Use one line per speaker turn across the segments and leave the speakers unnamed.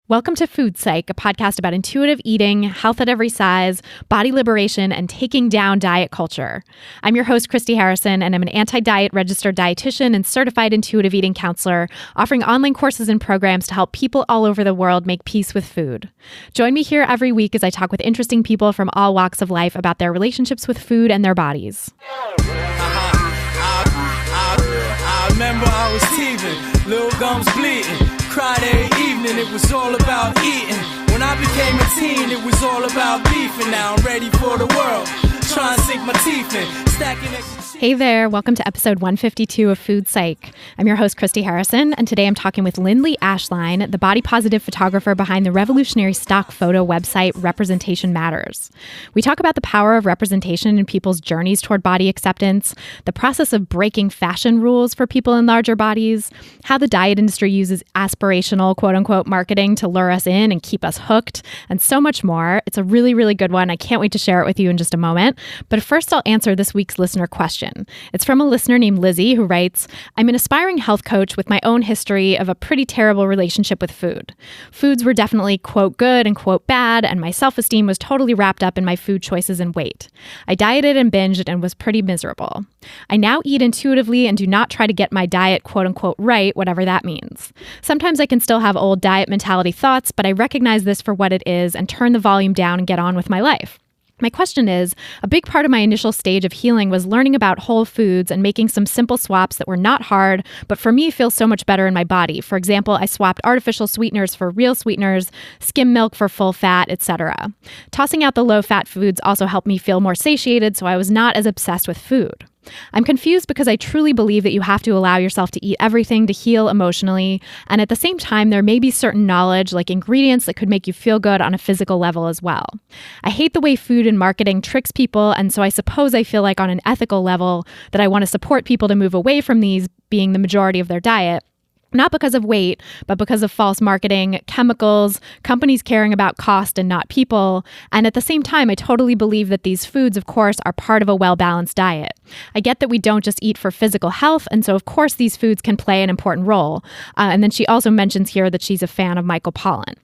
Welcome to Food Psych, a podcast about intuitive eating, health at every size, body liberation, and taking down diet culture. I'm your host, Christy Harrison, and I'm an anti-diet registered dietitian and certified intuitive eating counselor, offering online courses and programs to help people all over the world make peace with food. Join me here every week as I talk with interesting people from all walks of life about their relationships with food and their bodies.
I remember I was teething, little gums bleeding. Cried every evening, it was all about eating. When I became a teen, it was all about beefing. Now I'm ready for the world, trying to sink my teeth in, stacking extra.
Hey there, welcome to episode 152 of Food Psych. I'm your host, Christy Harrison, and today I'm talking with Lindley Ashline, the body positive photographer behind the revolutionary stock photo website Representation Matters. We talk about the power of representation in people's journeys toward body acceptance, the process of breaking fashion rules for people in larger bodies, how the diet industry uses aspirational quote-unquote marketing to lure us in and keep us hooked, and so much more. It's a really, really good one. I can't wait to share it with you in just a moment. But first, I'll answer this week's listener question. It's from a listener named Lizzie who writes, I'm an aspiring health coach with my own history of a pretty terrible relationship with food. Foods were definitely quote good and quote bad, and my self-esteem was totally wrapped up in my food choices and weight. I dieted and binged and was pretty miserable. I now eat intuitively and do not try to get my diet quote unquote right, whatever that means. Sometimes I can still have old diet mentality thoughts, but I recognize this for what it is and turn the volume down and get on with my life. My question is, a big part of my initial stage of healing was learning about whole foods and making some simple swaps that were not hard, but for me feel so much better in my body. For example, I swapped artificial sweeteners for real sweeteners, skim milk for full fat, etc. Tossing out the low-fat foods also helped me feel more satiated, so I was not as obsessed with food. I'm confused because I truly believe that you have to allow yourself to eat everything to heal emotionally, and at the same time, there may be certain knowledge, like ingredients, that could make you feel good on a physical level as well. I hate the way food and marketing tricks people, and so I suppose I feel like on an ethical level that I want to support people to move away from these being the majority of their diet. Not because of weight, but because of false marketing, chemicals, companies caring about cost and not people. And at the same time, I totally believe that these foods, of course, are part of a well-balanced diet. I get that we don't just eat for physical health, and so of course these foods can play an important role. And then she also mentions here that she's a fan of Michael Pollan.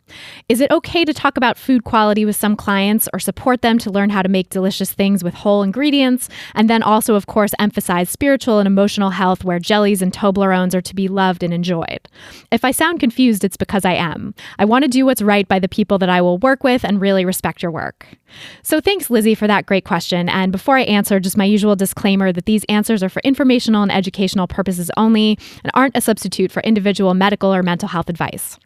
Is it okay to talk about food quality with some clients or support them to learn how to make delicious things with whole ingredients? And then also, of course, emphasize spiritual and emotional health where jellies and Toblerones are to be loved and enjoyed. If I sound confused, it's because I am. I want to do what's right by the people that I will work with and really respect your work. So thanks, Lizzie, for that great question. And before I answer, just my usual disclaimer that these answers are for informational and educational purposes only and aren't a substitute for individual medical or mental health advice.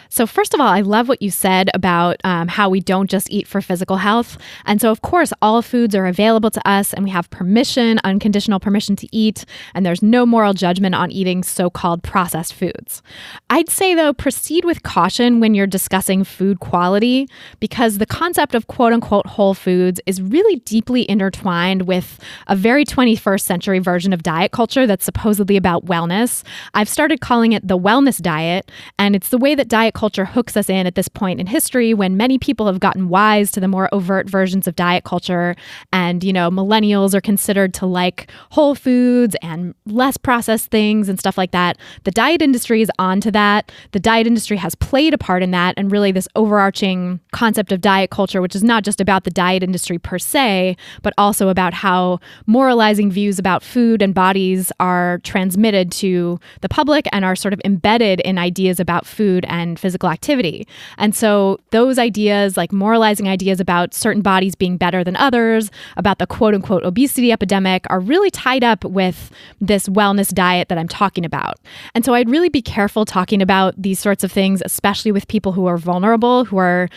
So first of all, I love what you said about how we don't just eat for physical health. And so, of course, all foods are available to us and we have permission, unconditional permission to eat, and there's no moral judgment on eating so-called processed foods. I'd say, though, proceed with caution when you're discussing food quality because the concept of quote-unquote whole foods is really deeply intertwined with a very 21st century version of diet culture that's supposedly about wellness. I've started calling it the wellness diet, and it's the way that diet culture hooks us in at this point in history when many people have gotten wise to the more overt versions of diet culture. And, millennials are considered to like whole foods and less processed things and stuff like that. The diet industry is onto that. The diet industry has played a part in that. And really this overarching concept of diet culture, which is not just about the diet industry per se, but also about how moralizing views about food and bodies are transmitted to the public and are sort of embedded in ideas about food and physical activity. And so those ideas, like moralizing ideas about certain bodies being better than others, about the quote unquote obesity epidemic, are really tied up with this wellness diet that I'm talking about. And so I'd really be careful talking about these sorts of things, especially with people who are vulnerable, who are,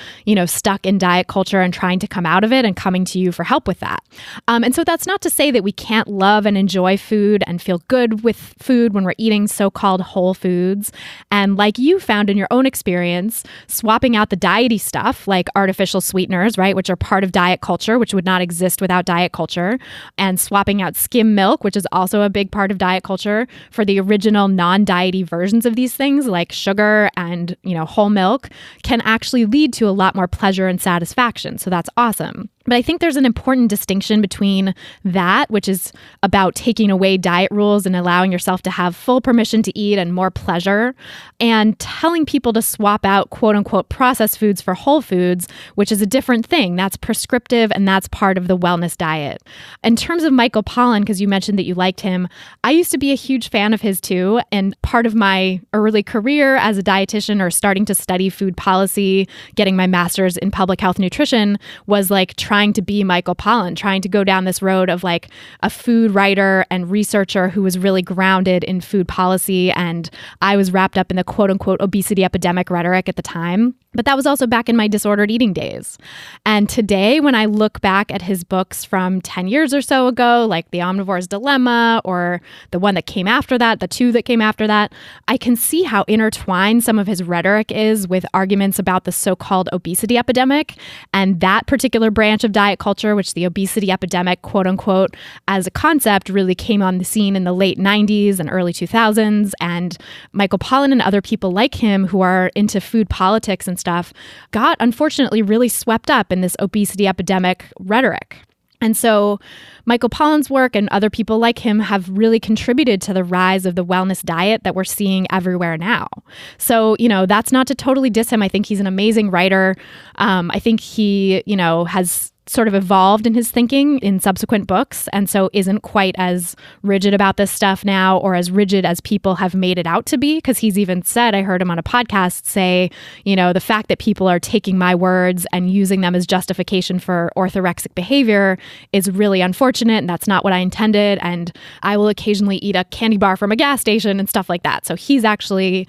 stuck in diet culture and trying to come out of it and coming to you for help with that. And so that's not to say that we can't love and enjoy food and feel good with food when we're eating so-called whole foods. And like you found in your own experience, swapping out the diety stuff like artificial sweeteners, right, which are part of diet culture, which would not exist without diet culture, and swapping out skim milk, which is also a big part of diet culture, for the original non-diety versions of these things like sugar and, whole milk, can actually lead to a lot more pleasure and satisfaction. So that's awesome. But I think there's an important distinction between that, which is about taking away diet rules and allowing yourself to have full permission to eat and more pleasure, and telling people to swap out quote unquote processed foods for whole foods, which is a different thing. That's prescriptive and that's part of the wellness diet. In terms of Michael Pollan, because you mentioned that you liked him, I used to be a huge fan of his too. And part of my early career as a dietitian or starting to study food policy, getting my master's in public health nutrition was like trying to be Michael Pollan, trying to go down this road of like a food writer and researcher who was really grounded in food policy. And I was wrapped up in the quote unquote obesity epidemic rhetoric at the time. But that was also back in my disordered eating days. And today, when I look back at his books from 10 years or so ago, like The Omnivore's Dilemma or the one that came after that, the two that came after that, I can see how intertwined some of his rhetoric is with arguments about the so-called obesity epidemic and that particular branch of diet culture, which the obesity epidemic, quote unquote, as a concept really came on the scene in the late 90s and early 2000s. And Michael Pollan and other people like him who are into food politics and stuff got unfortunately really swept up in this obesity epidemic rhetoric. And so Michael Pollan's work and other people like him have really contributed to the rise of the wellness diet that we're seeing everywhere now. So, that's not to totally diss him. I think he's an amazing writer. I think he, has sort of evolved in his thinking in subsequent books, and so isn't quite as rigid about this stuff now, or as rigid as people have made it out to be, because he's even said, I heard him on a podcast say, the fact that people are taking my words and using them as justification for orthorexic behavior is really unfortunate, and that's not what I intended, and I will occasionally eat a candy bar from a gas station and stuff like that. So he's actually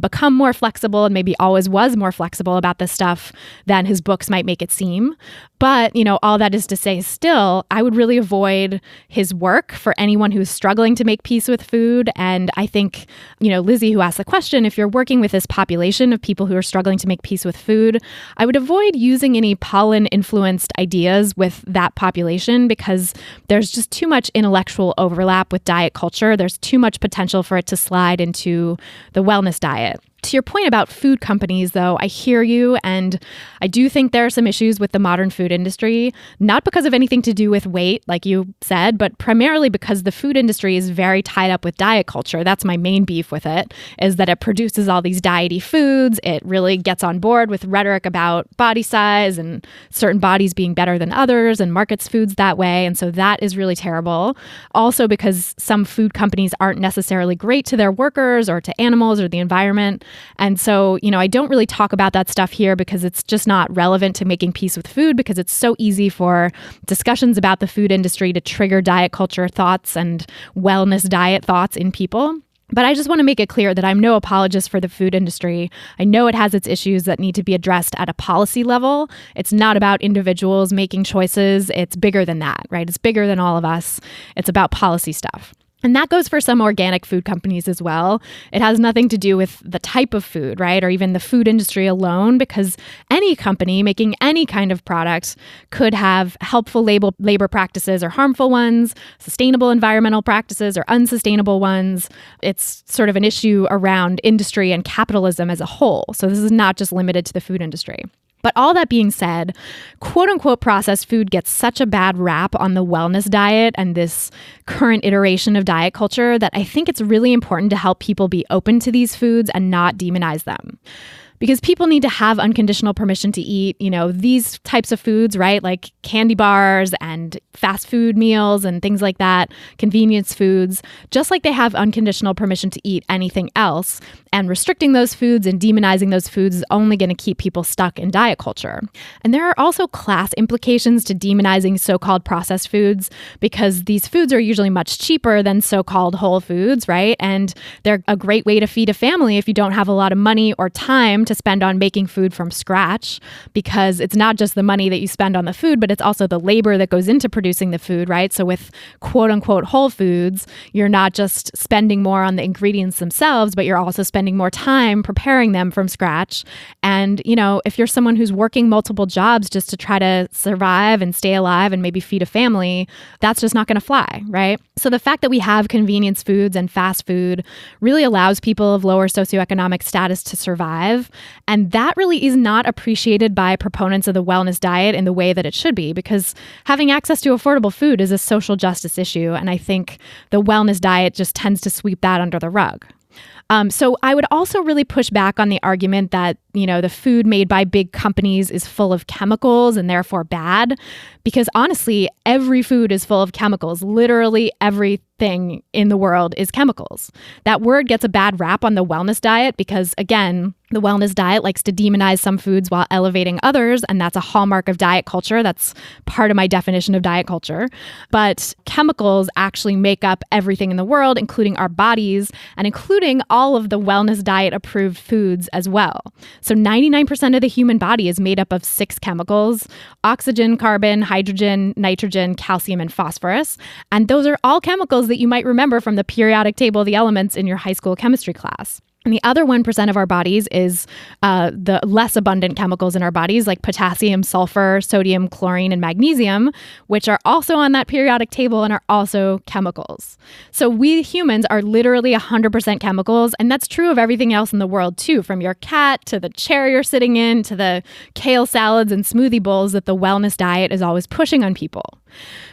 become more flexible, and maybe always was more flexible about this stuff than his books might make it seem. But, all that is to say, still, I would really avoid his work for anyone who's struggling to make peace with food. And I think, Lizzie, who asked the question, if you're working with this population of people who are struggling to make peace with food, I would avoid using any Pollan-influenced ideas with that population because there's just too much intellectual overlap with diet culture. There's too much potential for it to slide into the wellness diet. To your point about food companies, though, I hear you, and I do think there are some issues with the modern food industry, not because of anything to do with weight, like you said, but primarily because the food industry is very tied up with diet culture. That's my main beef with it, is that it produces all these diety foods. It really gets on board with rhetoric about body size and certain bodies being better than others and markets foods that way, and so that is really terrible. Also because some food companies aren't necessarily great to their workers or to animals or the environment. And so, I don't really talk about that stuff here because it's just not relevant to making peace with food, because it's so easy for discussions about the food industry to trigger diet culture thoughts and wellness diet thoughts in people. But I just want to make it clear that I'm no apologist for the food industry. I know it has its issues that need to be addressed at a policy level. It's not about individuals making choices. It's bigger than that, right? It's bigger than all of us. It's about policy stuff. And that goes for some organic food companies as well. It has nothing to do with the type of food, right? Or even the food industry alone, because any company making any kind of product could have helpful labor practices or harmful ones, sustainable environmental practices or unsustainable ones. It's sort of an issue around industry and capitalism as a whole. So this is not just limited to the food industry. But all that being said, quote unquote processed food gets such a bad rap on the wellness diet and this current iteration of diet culture that I think it's really important to help people be open to these foods and not demonize them. Because people need to have unconditional permission to eat, these types of foods, right? Like candy bars and fast food meals and things like that, convenience foods, just like they have unconditional permission to eat anything else. And restricting those foods and demonizing those foods is only going to keep people stuck in diet culture. And there are also class implications to demonizing so-called processed foods, because these foods are usually much cheaper than so-called whole foods, right? And they're a great way to feed a family if you don't have a lot of money or time to spend on making food from scratch, because it's not just the money that you spend on the food, but it's also the labor that goes into producing the food, right? So with quote unquote whole foods, you're not just spending more on the ingredients themselves, but you're also spending more time preparing them from scratch. And, if you're someone who's working multiple jobs just to try to survive and stay alive and maybe feed a family, that's just not going to fly, right? So the fact that we have convenience foods and fast food really allows people of lower socioeconomic status to survive. And that really is not appreciated by proponents of the wellness diet in the way that it should be, because having access to affordable food is a social justice issue. And I think the wellness diet just tends to sweep that under the rug. So I would also really push back on the argument that, the food made by big companies is full of chemicals and therefore bad, because honestly, every food is full of chemicals. Literally everything in the world is chemicals. That word gets a bad rap on the wellness diet because, again, the wellness diet likes to demonize some foods while elevating others, and that's a hallmark of diet culture. That's part of my definition of diet culture. But chemicals actually make up everything in the world, including our bodies, and including all of the wellness diet approved foods as well. So 99% of the human body is made up of 6 chemicals: oxygen, carbon, hydrogen, nitrogen, calcium, and phosphorus. And those are all chemicals that you might remember from the periodic table of the elements in your high school chemistry class. And the other 1% of our bodies is the less abundant chemicals in our bodies, like potassium, sulfur, sodium, chlorine, and magnesium, which are also on that periodic table and are also chemicals. So we humans are literally 100% chemicals, and that's true of everything else in the world too, from your cat to the chair you're sitting in to the kale salads and smoothie bowls that the wellness diet is always pushing on people.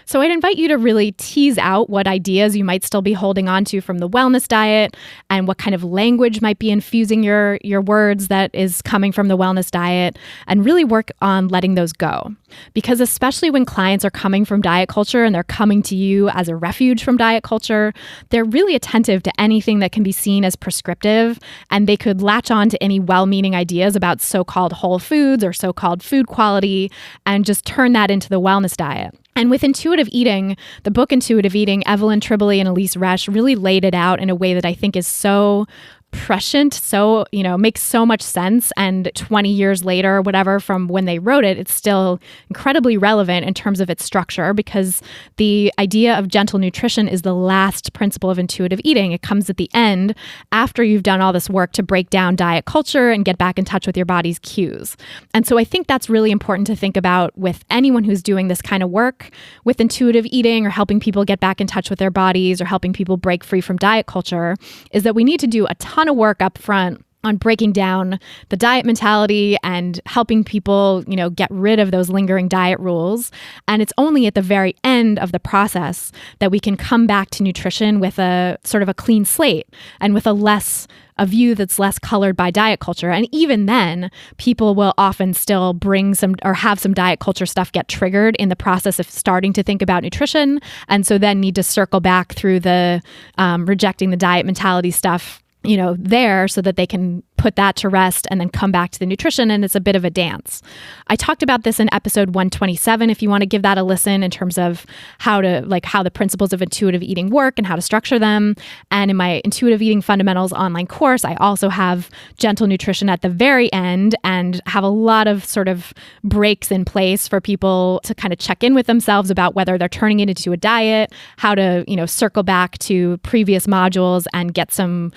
So I'd invite you to really tease out what ideas you might still be holding on to from the wellness diet and what kind of language might be infusing your words that is coming from the wellness diet, and really work on letting those go. Because especially when clients are coming from diet culture and they're coming to you as a refuge from diet culture, they're really attentive to anything that can be seen as prescriptive, and they could latch on to any well-meaning ideas about so-called whole foods or so-called food quality and just turn that into the wellness diet. And with intuitive eating, the book Intuitive Eating, Evelyn Tribole and Elise Resch really laid it out in a way that I think is so prescient, so, makes so much sense. And 20 years later, whatever, from when they wrote it, it's still incredibly relevant in terms of its structure, because the idea of gentle nutrition is the last principle of intuitive eating. It comes at the end after you've done all this work to break down diet culture and get back in touch with your body's cues. And so I think that's really important to think about with anyone who's doing this kind of work with intuitive eating or helping people get back in touch with their bodies or helping people break free from diet culture, is that we need to do a ton of work up front on breaking down the diet mentality and helping people, get rid of those lingering diet rules. And it's only at the very end of the process that we can come back to nutrition with a sort of a clean slate and with a view that's less colored by diet culture. And even then, people will often still bring some or have some diet culture stuff get triggered in the process of starting to think about nutrition. And so then need to circle back through the rejecting the diet mentality stuff there so that they can put that to rest and then come back to the nutrition. And it's a bit of a dance. I talked about this in episode 127, if you want to give that a listen, in terms of how the principles of intuitive eating work and how to structure them. And in my Intuitive Eating Fundamentals online course, I also have gentle nutrition at the very end and have a lot of sort of breaks in place for people to kind of check in with themselves about whether they're turning it into a diet, how to, circle back to previous modules and get some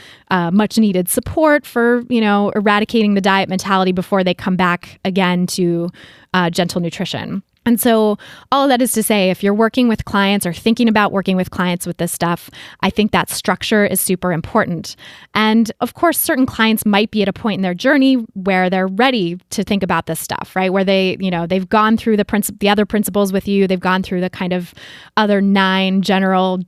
much needed support for, eradicating the diet mentality before they come back again to gentle nutrition. And so all of that is to say, if you're working with clients or thinking about working with clients with this stuff, I think that structure is super important. And of course, certain clients might be at a point in their journey where they're ready to think about this stuff, right? Where they've gone through the other principles with you. They've gone through the kind of other 9 general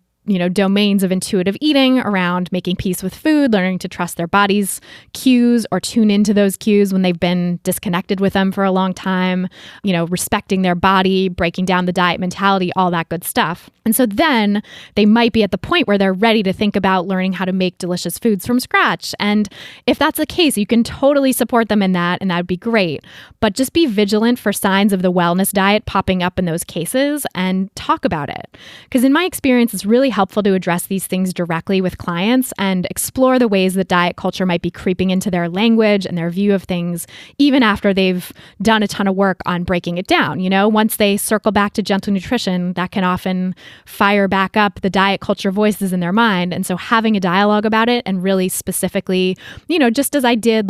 domains of intuitive eating around making peace with food, learning to trust their body's cues or tune into those cues when they've been disconnected with them for a long time, respecting their body, breaking down the diet mentality, all that good stuff. And so then they might be at the point where they're ready to think about learning how to make delicious foods from scratch. And if that's the case, you can totally support them in that, and that would be great. But just be vigilant for signs of the wellness diet popping up in those cases and talk about it. Because in my experience, it's really helpful to address these things directly with clients and explore the ways that diet culture might be creeping into their language and their view of things, even after they've done a ton of work on breaking it down. Once they circle back to gentle nutrition, that can often fire back up the diet culture voices in their mind. And so having a dialogue about it and really specifically, just as I did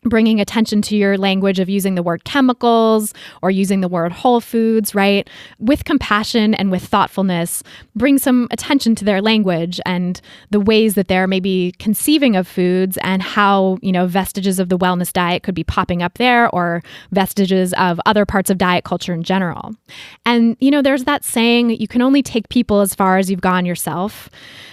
bringing attention to your language of using the word chemicals or using the word whole foods, right? With compassion and with thoughtfulness, bring some attention to their language and the ways that they're maybe conceiving of foods and how, vestiges of the wellness diet could be popping up there or vestiges of other parts of diet culture in general. And, there's that saying, you can only take people as far as you've gone yourself.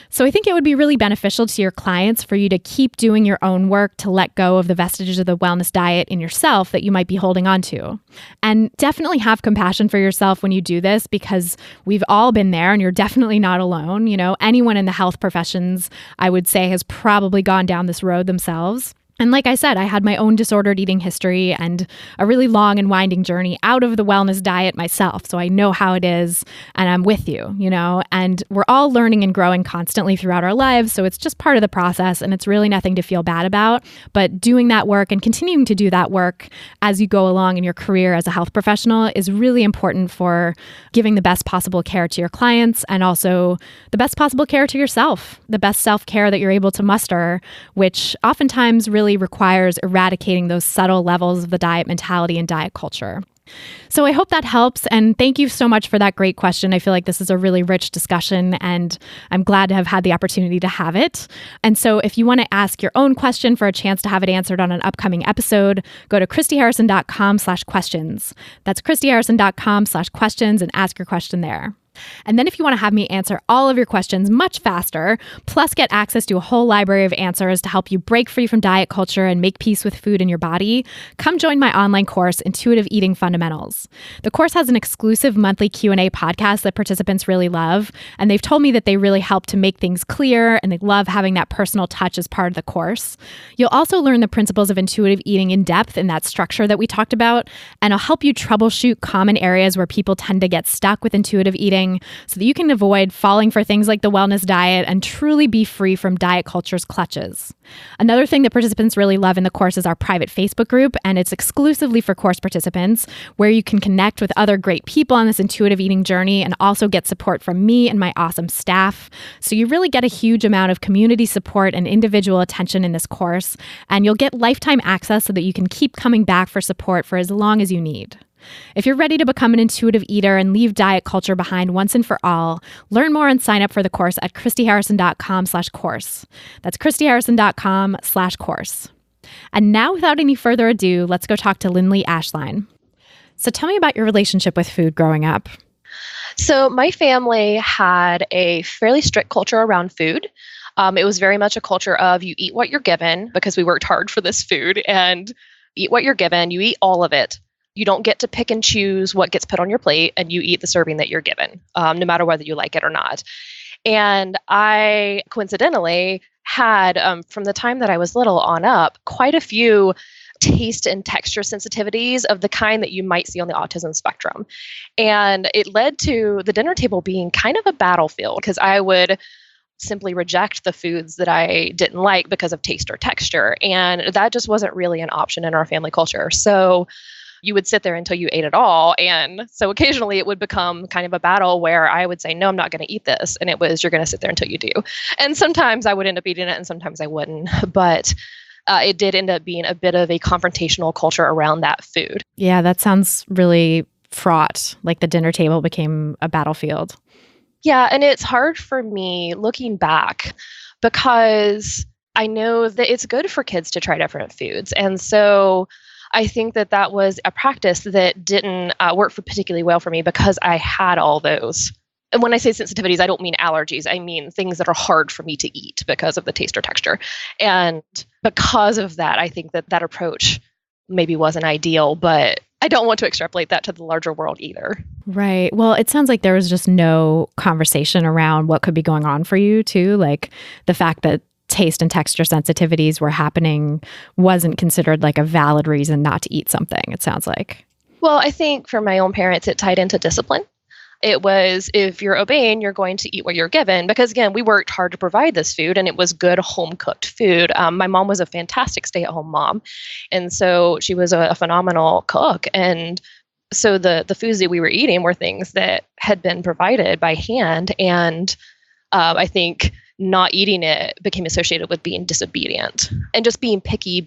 So I think it would be really beneficial to your clients for you to keep doing your own work to let go of the vestiges of the wellness diet in yourself that you might be holding on to. And definitely have compassion for yourself when you do this, because we've all been there and you're definitely not alone. Anyone in the health professions, I would say, has probably gone down this road themselves. And like I said, I had my own disordered eating history and a really long and winding journey out of the wellness diet myself. So I know how it is and I'm with you, and we're all learning and growing constantly throughout our lives. So it's just part of the process and it's really nothing to feel bad about. But doing that work and continuing to do that work as you go along in your career as a health professional is really important for giving the best possible care to your clients and also the best possible care to yourself, the best self-care that you're able to muster, which oftentimes really requires eradicating those subtle levels of the diet mentality and diet culture. So I hope that helps. And thank you so much for that great question. I feel like this is a really rich discussion and I'm glad to have had the opportunity to have it. And so if you want to ask your own question for a chance to have it answered on an upcoming episode, go to christyharrison.com/questions. That's christyharrison.com/questions and ask your question there. And then if you want to have me answer all of your questions much faster, plus get access to a whole library of answers to help you break free from diet culture and make peace with food in your body, come join my online course, Intuitive Eating Fundamentals. The course has an exclusive monthly Q&A podcast that participants really love, and they've told me that they really help to make things clear, and they love having that personal touch as part of the course. You'll also learn the principles of intuitive eating in depth in that structure that we talked about, and I'll help you troubleshoot common areas where people tend to get stuck with intuitive eating so that you can avoid falling for things like the wellness diet and truly be free from diet culture's clutches. Another thing that participants really love in the course is our private Facebook group, and it's exclusively for course participants, where you can connect with other great people on this intuitive eating journey and also get support from me and my awesome staff. So you really get a huge amount of community support and individual attention in this course, and you'll get lifetime access so that you can keep coming back for support for as long as you need. If you're ready to become an intuitive eater and leave diet culture behind once and for all, learn more and sign up for the course at christyharrison.com/course. That's christyharrison.com/course. And now, without any further ado, let's go talk to Lindley Ashline. So tell me about your relationship with food growing up.
So my family had a fairly strict culture around food. It was very much a culture of you eat what you're given, because we worked hard for this food, and eat what you're given, you eat all of it. You don't get to pick and choose what gets put on your plate, and you eat the serving that you're given, no matter whether you like it or not. And I coincidentally had, from the time that I was little on up, quite a few taste and texture sensitivities of the kind that you might see on the autism spectrum. And it led to the dinner table being kind of a battlefield, because I would simply reject the foods that I didn't like because of taste or texture. And that just wasn't really an option in our family culture. So you would sit there until you ate it all. And so occasionally it would become kind of a battle where I would say, no, I'm not going to eat this. And it was, you're going to sit there until you do. And sometimes I would end up eating it and sometimes I wouldn't. But it did end up being a bit of a confrontational culture around that food.
Yeah, that sounds really fraught. Like the dinner table became a battlefield.
Yeah. And it's hard for me looking back, because I know that it's good for kids to try different foods. And so I think that that was a practice that didn't work particularly well for me, because I had all those. And when I say sensitivities, I don't mean allergies. I mean things that are hard for me to eat because of the taste or texture. And because of that, I think that that approach maybe wasn't ideal, but I don't want to extrapolate that to the larger world either.
Right. Well, it sounds like there was just no conversation around what could be going on for you too. Like the fact that taste and texture sensitivities were happening wasn't considered like a valid reason not to eat something, it sounds like.
Well, I think for my own parents, it tied into discipline. It was, if you're obeying, you're going to eat what you're given. Because again, we worked hard to provide this food, and it was good home-cooked food. My mom was a fantastic stay-at-home mom. And so she was a phenomenal cook. And so the foods that we were eating were things that had been provided by hand. And I think not eating it became associated with being disobedient and just being picky,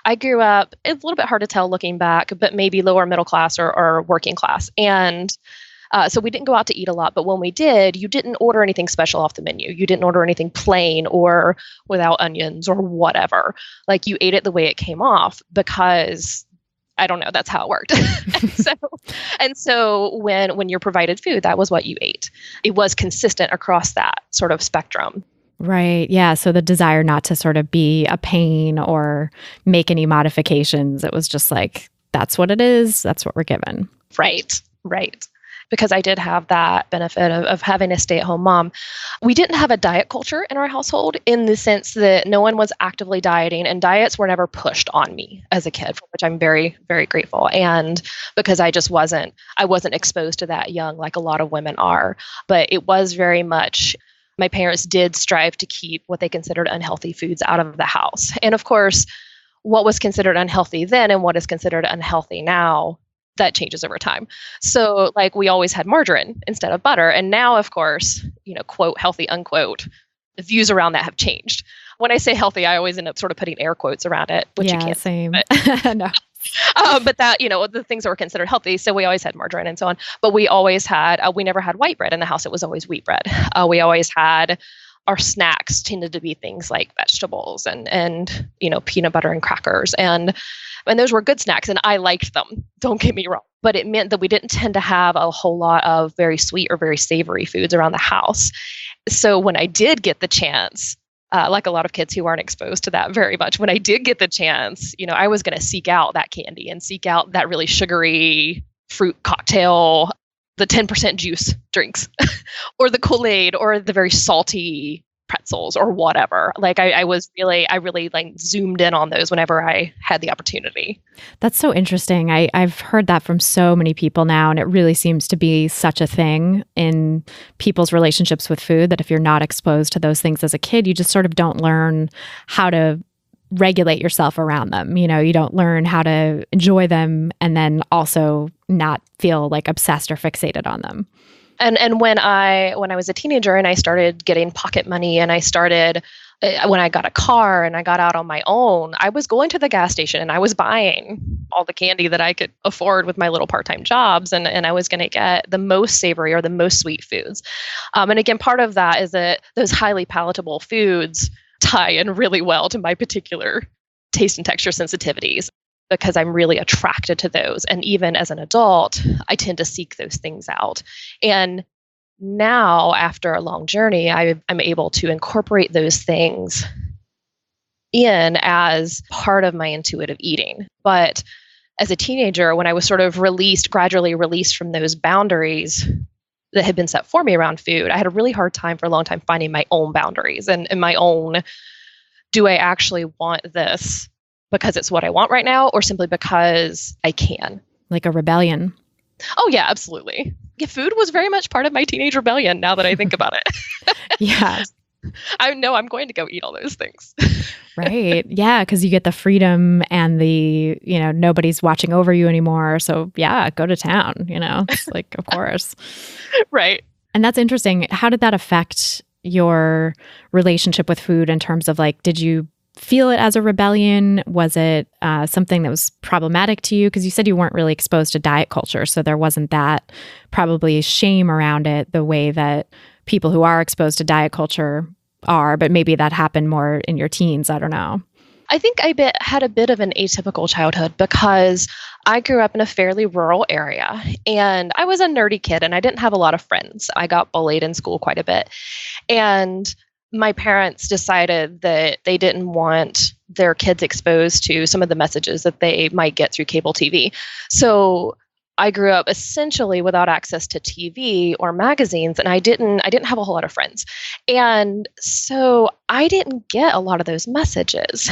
I grew up, it's a little bit hard to tell looking back, but maybe lower middle class or working class. And so we didn't go out to eat a lot, but when we did, you didn't order anything special off the menu. You didn't order anything plain or without onions or whatever. Like you ate it the way it came off because I don't know, that's how it worked. and so when you're provided food, that was what you ate. It was consistent across that sort of spectrum.
Right. Yeah. So the desire not to sort of be a pain or make any modifications, it was just like, that's what it is. That's what we're given.
Right. Because I did have that benefit of having a stay-at-home mom. We didn't have a diet culture in our household in the sense that no one was actively dieting, and diets were never pushed on me as a kid, for which I'm very, very grateful. And because I wasn't exposed to that young like a lot of women are. But it was very much, my parents did strive to keep what they considered unhealthy foods out of the house. And of course, what was considered unhealthy then and what is considered unhealthy now, that changes over time. So like we always had margarine instead of butter. And now, of course, quote, healthy, unquote, the views around that have changed. When I say healthy, I always end up sort of putting air quotes around it, which you can't.
Same. No.
But that, the things that were considered healthy. So we always had margarine and so on. But we always had, we never had white bread in the house. It was always wheat bread. We always had, our snacks tended to be things like vegetables and peanut butter and crackers. And those were good snacks and I liked them. Don't get me wrong. But it meant that we didn't tend to have a whole lot of very sweet or very savory foods around the house. So when I did get the chance, like a lot of kids who aren't exposed to that very much, when I did get the chance, I was going to seek out that candy and seek out that really sugary fruit cocktail, the 10% juice drinks or the Kool-Aid or the very salty pretzels or whatever. Like I really like zoomed in on those whenever I had the opportunity.
That's so interesting. I've heard that from so many people now, and it really seems to be such a thing in people's relationships with food that if you're not exposed to those things as a kid, you just sort of don't learn how to regulate yourself around them. You don't learn how to enjoy them and then also not feel like obsessed or fixated on them.
And when I was a teenager and I started getting pocket money and when I got a car and I got out on my own, I was going to the gas station and I was buying all the candy that I could afford with my little part-time jobs. And I was going to get the most savory or the most sweet foods. And again, part of that is that those highly palatable foods tie in really well to my particular taste and texture sensitivities, because I'm really attracted to those. And even as an adult, I tend to seek those things out. And now, after a long journey, I'm able to incorporate those things in as part of my intuitive eating. But as a teenager, when I was sort of gradually released from those boundaries that had been set for me around food, I had a really hard time for a long time finding my own boundaries and my own, do I actually want this because it's what I want right now, or simply because I can?
Like a rebellion.
Oh, yeah, absolutely. Yeah, food was very much part of my teenage rebellion now that I think about it.
Yeah.
I know I'm going to go eat all those things.
Right. Yeah, because you get the freedom and the, nobody's watching over you anymore. So yeah, go to town, It's like, of course.
Right.
And that's interesting. How did that affect your relationship with food in terms of like, did you feel it as a rebellion? Was it something that was problematic to you? Because you said you weren't really exposed to diet culture, so there wasn't that probably shame around it the way that people who are exposed to diet culture are, but maybe that happened more in your teens. I don't know.
I think I had a bit of an atypical childhood because I grew up in a fairly rural area and I was a nerdy kid and I didn't have a lot of friends. I got bullied in school quite a bit. And my parents decided that they didn't want their kids exposed to some of the messages that they might get through cable TV. So I grew up essentially without access to TV or magazines, and I didn't have a whole lot of friends. And so I didn't get a lot of those messages.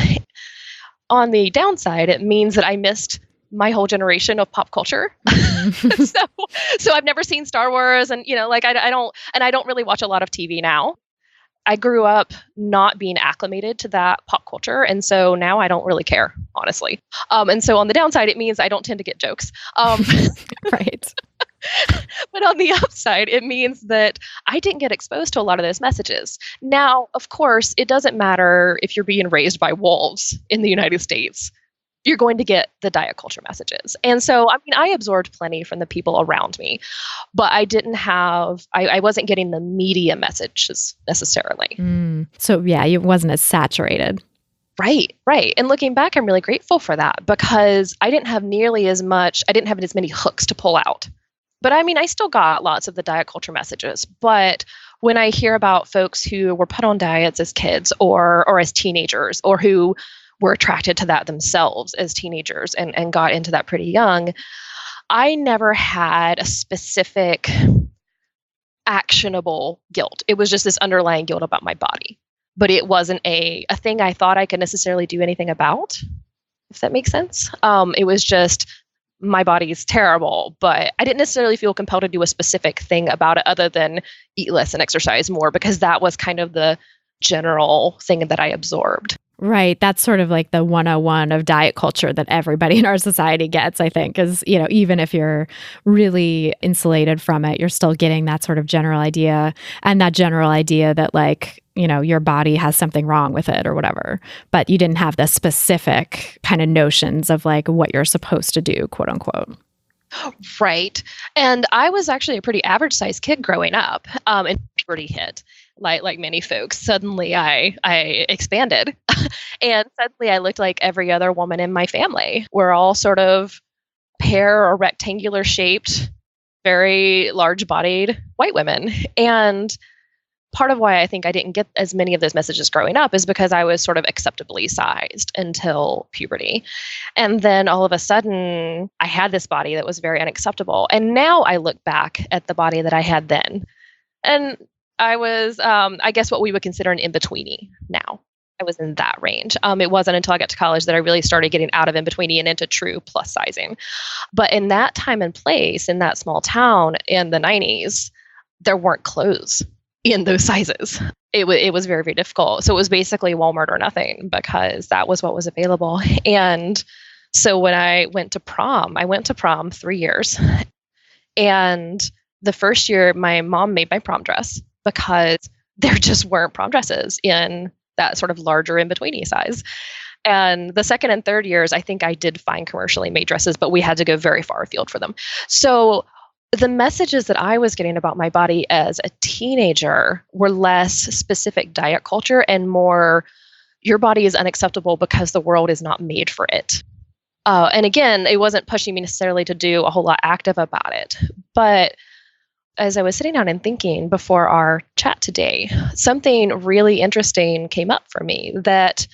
On the downside, it means that I missed my whole generation of pop culture. So I've never seen Star Wars, and I don't really watch a lot of TV now. I grew up not being acclimated to that pop culture. And so now I don't really care, honestly. And so on the downside, it means I don't tend to get jokes.
Right.
But on the upside, it means that I didn't get exposed to a lot of those messages. Now, of course, it doesn't matter if you're being raised by wolves in the United States. You're going to get the diet culture messages. And so, I mean, I absorbed plenty from the people around me, but I wasn't getting the media messages necessarily.
So yeah, it wasn't as saturated.
Right. And looking back, I'm really grateful for that because I didn't have as many hooks to pull out. But I mean, I still got lots of the diet culture messages. But when I hear about folks who were put on diets as kids or as teenagers, or who were attracted to that themselves as teenagers and got into that pretty young, I never had a specific actionable guilt. It was just this underlying guilt about my body. But it wasn't a thing I thought I could necessarily do anything about, if that makes sense. It was just, my body is terrible, but I didn't necessarily feel compelled to do a specific thing about it other than eat less and exercise more, because that was kind of the general thing that I absorbed.
Right. That's sort of like the 101 of diet culture that everybody in our society gets, I think, is, even if you're really insulated from it, you're still getting that sort of general idea, and that general idea that your body has something wrong with it or whatever, but you didn't have the specific kind of notions of what you're supposed to do, quote unquote.
Right. And I was actually a pretty average sized kid growing up, and puberty hit. Like many folks, suddenly I expanded and suddenly I looked like every other woman in my family. We're all sort of pear or rectangular shaped, very large bodied white women. And part of why I think I didn't get as many of those messages growing up is because I was sort of acceptably sized until puberty. And then all of a sudden I had this body that was very unacceptable. And now I look back at the body that I had then, and I was, I guess, what we would consider an in-betweenie now. I was in that range. It wasn't until I got to college that I really started getting out of in-betweenie and into true plus sizing. But in that time and place, in that small town in the 90s, there weren't clothes in those sizes. It was very, very difficult. So it was basically Walmart or nothing, because that was what was available. And so when I went to prom 3 years. And the first year, my mom made my prom dress, because there just weren't prom dresses in that sort of larger in-betweenie size. And the second and third years, I think I did find commercially made dresses, but we had to go very far afield for them. So the messages that I was getting about my body as a teenager were less specific diet culture and more, your body is unacceptable because the world is not made for it. And again, it wasn't pushing me necessarily to do a whole lot active about it. But as I was sitting down and thinking before our chat today, something really interesting came up for me, that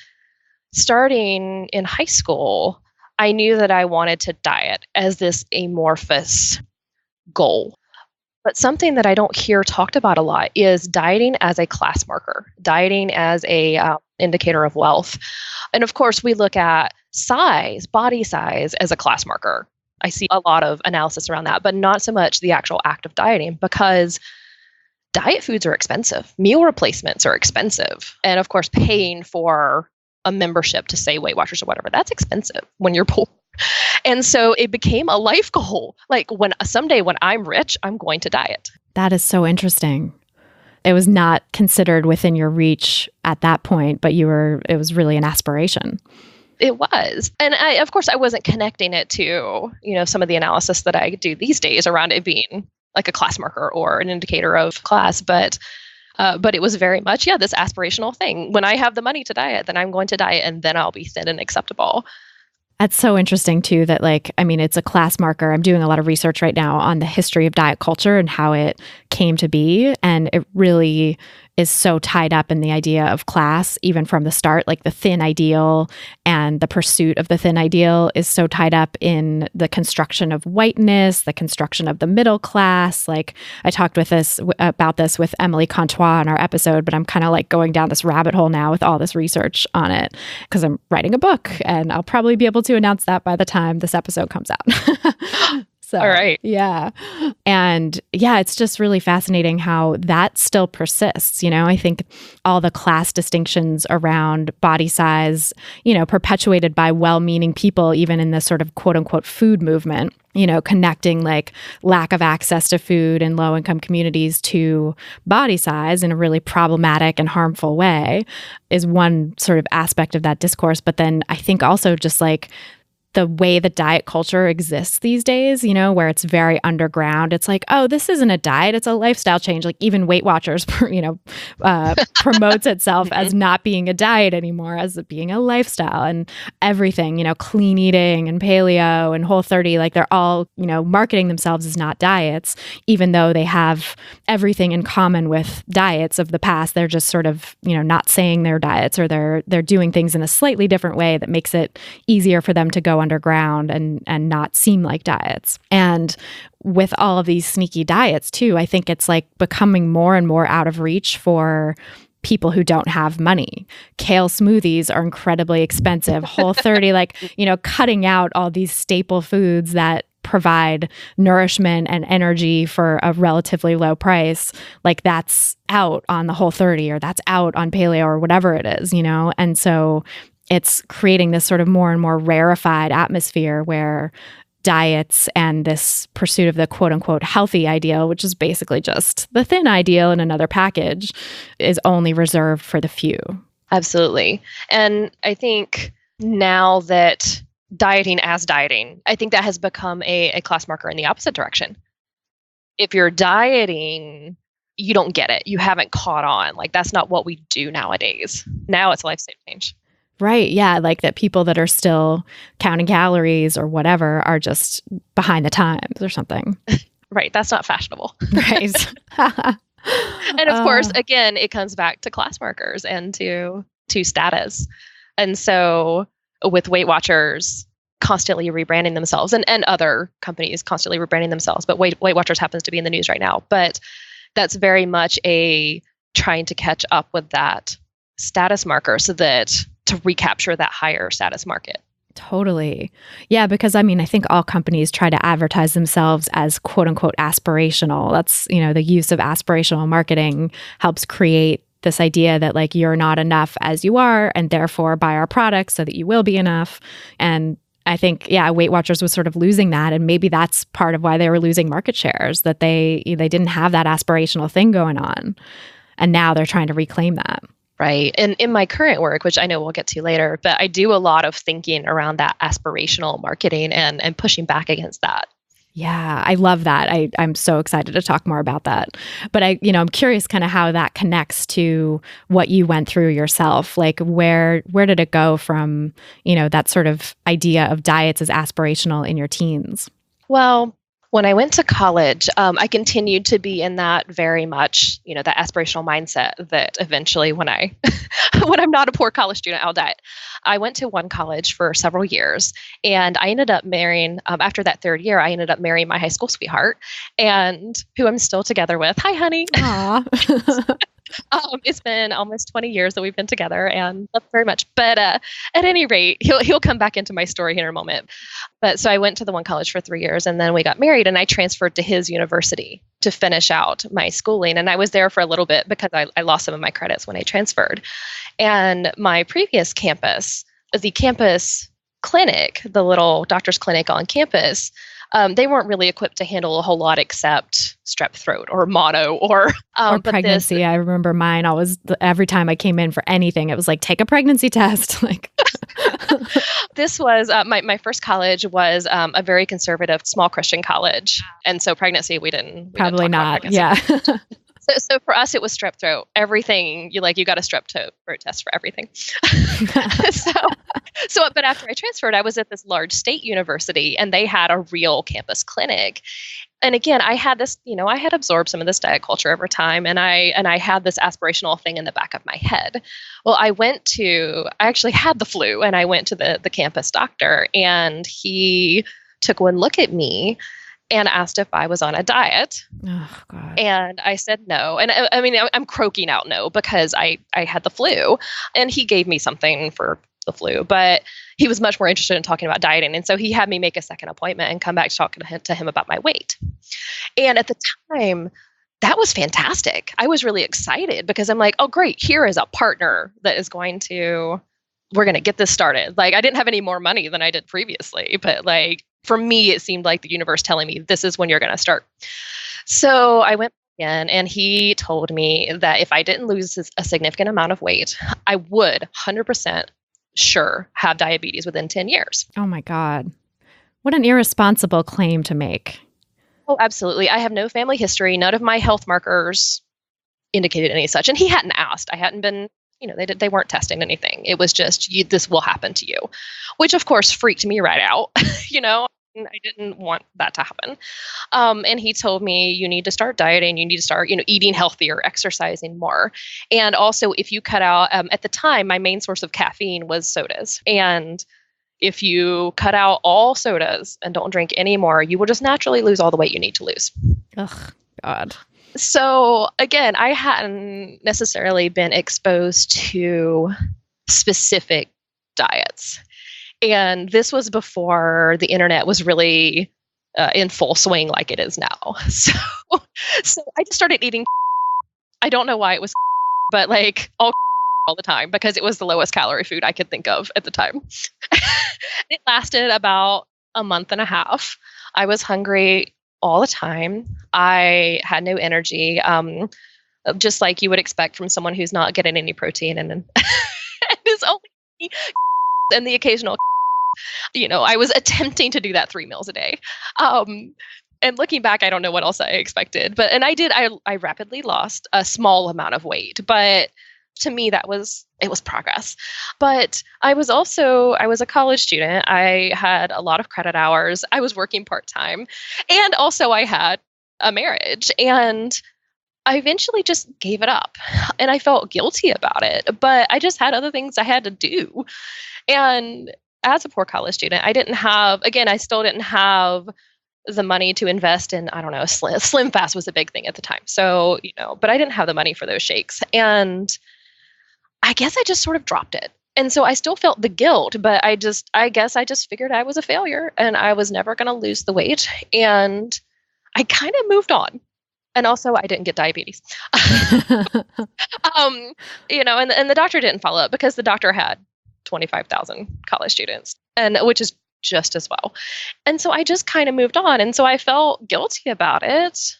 starting in high school, I knew that I wanted to diet as this amorphous goal. But something that I don't hear talked about a lot is dieting as a class marker, dieting as a indicator of wealth. And of course, we look at size, body size, as a class marker. I see a lot of analysis around that, but not so much the actual act of dieting, because diet foods are expensive. Meal replacements are expensive. And of course, paying for a membership to say Weight Watchers or whatever, that's expensive when you're poor. And so it became a life goal. Like, someday when I'm rich, I'm going to diet.
That is so interesting. It was not considered within your reach at that point, but it was really an aspiration.
It was. And of course, I wasn't connecting it to, some of the analysis that I do these days around it being like a class marker or an indicator of class. But it was very much, this aspirational thing. When I have the money to diet, then I'm going to diet, and then I'll be thin and acceptable.
That's so interesting too, that it's a class marker. I'm doing a lot of research right now on the history of diet culture and how it came to be. And it really is so tied up in the idea of class, even from the start. Like, the thin ideal and the pursuit of the thin ideal is so tied up in the construction of whiteness, the construction of the middle class. Like, I talked about this with Emily Contois in our episode, but I'm kind of going down this rabbit hole now with all this research on it, because I'm writing a book, and I'll probably be able to announce that by the time this episode comes out. So,
all right.
Yeah. And it's just really fascinating how that still persists. I think all the class distinctions around body size, perpetuated by well-meaning people, even in this sort of quote unquote food movement, connecting like lack of access to food in low income communities to body size in a really problematic and harmful way is one sort of aspect of that discourse. But then I think also just like the way that diet culture exists these days, where it's very underground. It's like, oh, this isn't a diet, it's a lifestyle change. Like even Weight Watchers, promotes itself as not being a diet anymore, as it being a lifestyle, and everything, clean eating and paleo and Whole30, like they're all, marketing themselves as not diets, even though they have everything in common with diets of the past. They're just sort of, not saying they're diets, or they're doing things in a slightly different way that makes it easier for them to go underground and not seem like diets. And with all of these sneaky diets too, I think it's like becoming more and more out of reach for people who don't have money. Kale smoothies are incredibly expensive. Whole30, like, cutting out all these staple foods that provide nourishment and energy for a relatively low price, like that's out on the Whole30, or that's out on paleo, or whatever it is, And so it's creating this sort of more and more rarefied atmosphere where diets and this pursuit of the quote unquote healthy ideal, which is basically just the thin ideal in another package, is only reserved for the few.
Absolutely. And I think now that dieting, I think that has become a class marker in the opposite direction. If you're dieting, you don't get it. You haven't caught on. Like that's not what we do nowadays. Now it's a lifestyle change.
Right. Yeah. Like that people that are still counting calories or whatever are just behind the times or something.
Right. That's not fashionable.
Right.
And of course, again, it comes back to class markers and to status. And so with Weight Watchers constantly rebranding themselves and other companies constantly rebranding themselves, but Weight Watchers happens to be in the news right now. But that's very much a trying to catch up with that status marker so that to recapture that higher status market.
Totally. Yeah, because I think all companies try to advertise themselves as quote unquote aspirational. That's, the use of aspirational marketing helps create this idea that like you're not enough as you are, and therefore buy our products so that you will be enough. And I think, Weight Watchers was sort of losing that. And maybe that's part of why they were losing market shares, that they didn't have that aspirational thing going on. And now they're trying to reclaim that.
Right. And in my current work, which I know we'll get to later, but I do a lot of thinking around that aspirational marketing and pushing back against that.
Yeah, I love that. I'm so excited to talk more about that. But I'm curious kind of how that connects to what you went through yourself. Like where did it go from, that sort of idea of diets as aspirational in your teens? Well,
when I went to college, I continued to be in that very much, that aspirational mindset that eventually when I'm not a poor college student, I'll diet. I went to one college for several years, and I ended up marrying, after that third year, I ended up marrying my high school sweetheart, and who I'm still together with. Hi, honey.
Aw.
It's been almost 20 years that we've been together, and love very much. But at any rate, he'll come back into my story here in a moment. But so I went to the one college for 3 years, and then we got married, and I transferred to his university to finish out my schooling. And I was there for a little bit because I lost some of my credits when I transferred. And my previous campus, the campus clinic, the little doctor's clinic on campus, they weren't really equipped to handle a whole lot except strep throat or mono or
pregnancy. I remember mine always, every time I came in for anything, it was like, take a pregnancy test. Like
this was my first college was a very conservative small Christian college. And so pregnancy, we didn't
probably
talk
not. Yeah.
So for us, it was strep throat. Everything you got a strep throat test for everything. But after I transferred, I was at this large state university, and they had a real campus clinic. And again, I had this, I had absorbed some of this diet culture over time, and I had this aspirational thing in the back of my head. Well, I actually had the flu, and I went to the campus doctor, and he took one look at me and asked if I was on a diet.
Oh, God.
And I said no. And I'm croaking out no because I had the flu, and he gave me something for the flu, but he was much more interested in talking about dieting. And so he had me make a second appointment and come back to talk to him about my weight. And at the time, that was fantastic. I was really excited because I'm like, oh, great. Here is a partner that is going to we're going to get this started. Like, I didn't have any more money than I did previously, but like, for me, it seemed like the universe telling me this is when you're going to start. So I went in and he told me that if I didn't lose a significant amount of weight, I would 100% sure have diabetes within 10 years.
Oh my God. What an irresponsible claim to make.
Oh, absolutely. I have no family history. None of my health markers indicated any such. And he hadn't asked. I hadn't been, they weren't testing anything. It was just, this will happen to you, which of course freaked me right out. I didn't want that to happen. And he told me, you need to start dieting. You need to start, eating healthier, exercising more. And also, if you cut out, at the time, my main source of caffeine was sodas. And if you cut out all sodas and don't drink any more, you will just naturally lose all the weight you need to lose.
Ugh, God.
So again, I hadn't necessarily been exposed to specific diets. And this was before the internet was really in full swing like it is now. So I just started eating. I don't know why it was, but like all the time, because it was the lowest calorie food I could think of at the time. It lasted about a month and a half. I was hungry all the time. I had no energy, just like you would expect from someone who's not getting any protein and is only and the occasional. I was attempting to do that 3 meals a day. And looking back, I don't know what else I expected, and I rapidly lost a small amount of weight, but to me, it was progress. But I was a college student. I had a lot of credit hours. I was working part-time, and also I had a marriage, and I eventually just gave it up, and I felt guilty about it, but I just had other things I had to do. And as a poor college student, I still didn't have the money to invest in, I don't know, Slim Fast was a big thing at the time. So, but I didn't have the money for those shakes. And I guess I just sort of dropped it. And so I still felt the guilt, but I guess I just figured I was a failure and I was never going to lose the weight. And I kind of moved on. And also I didn't get diabetes. And the doctor didn't follow up because the doctor had 25,000 college students, and which is just as well. And so I just kind of moved on. And so I felt guilty about it,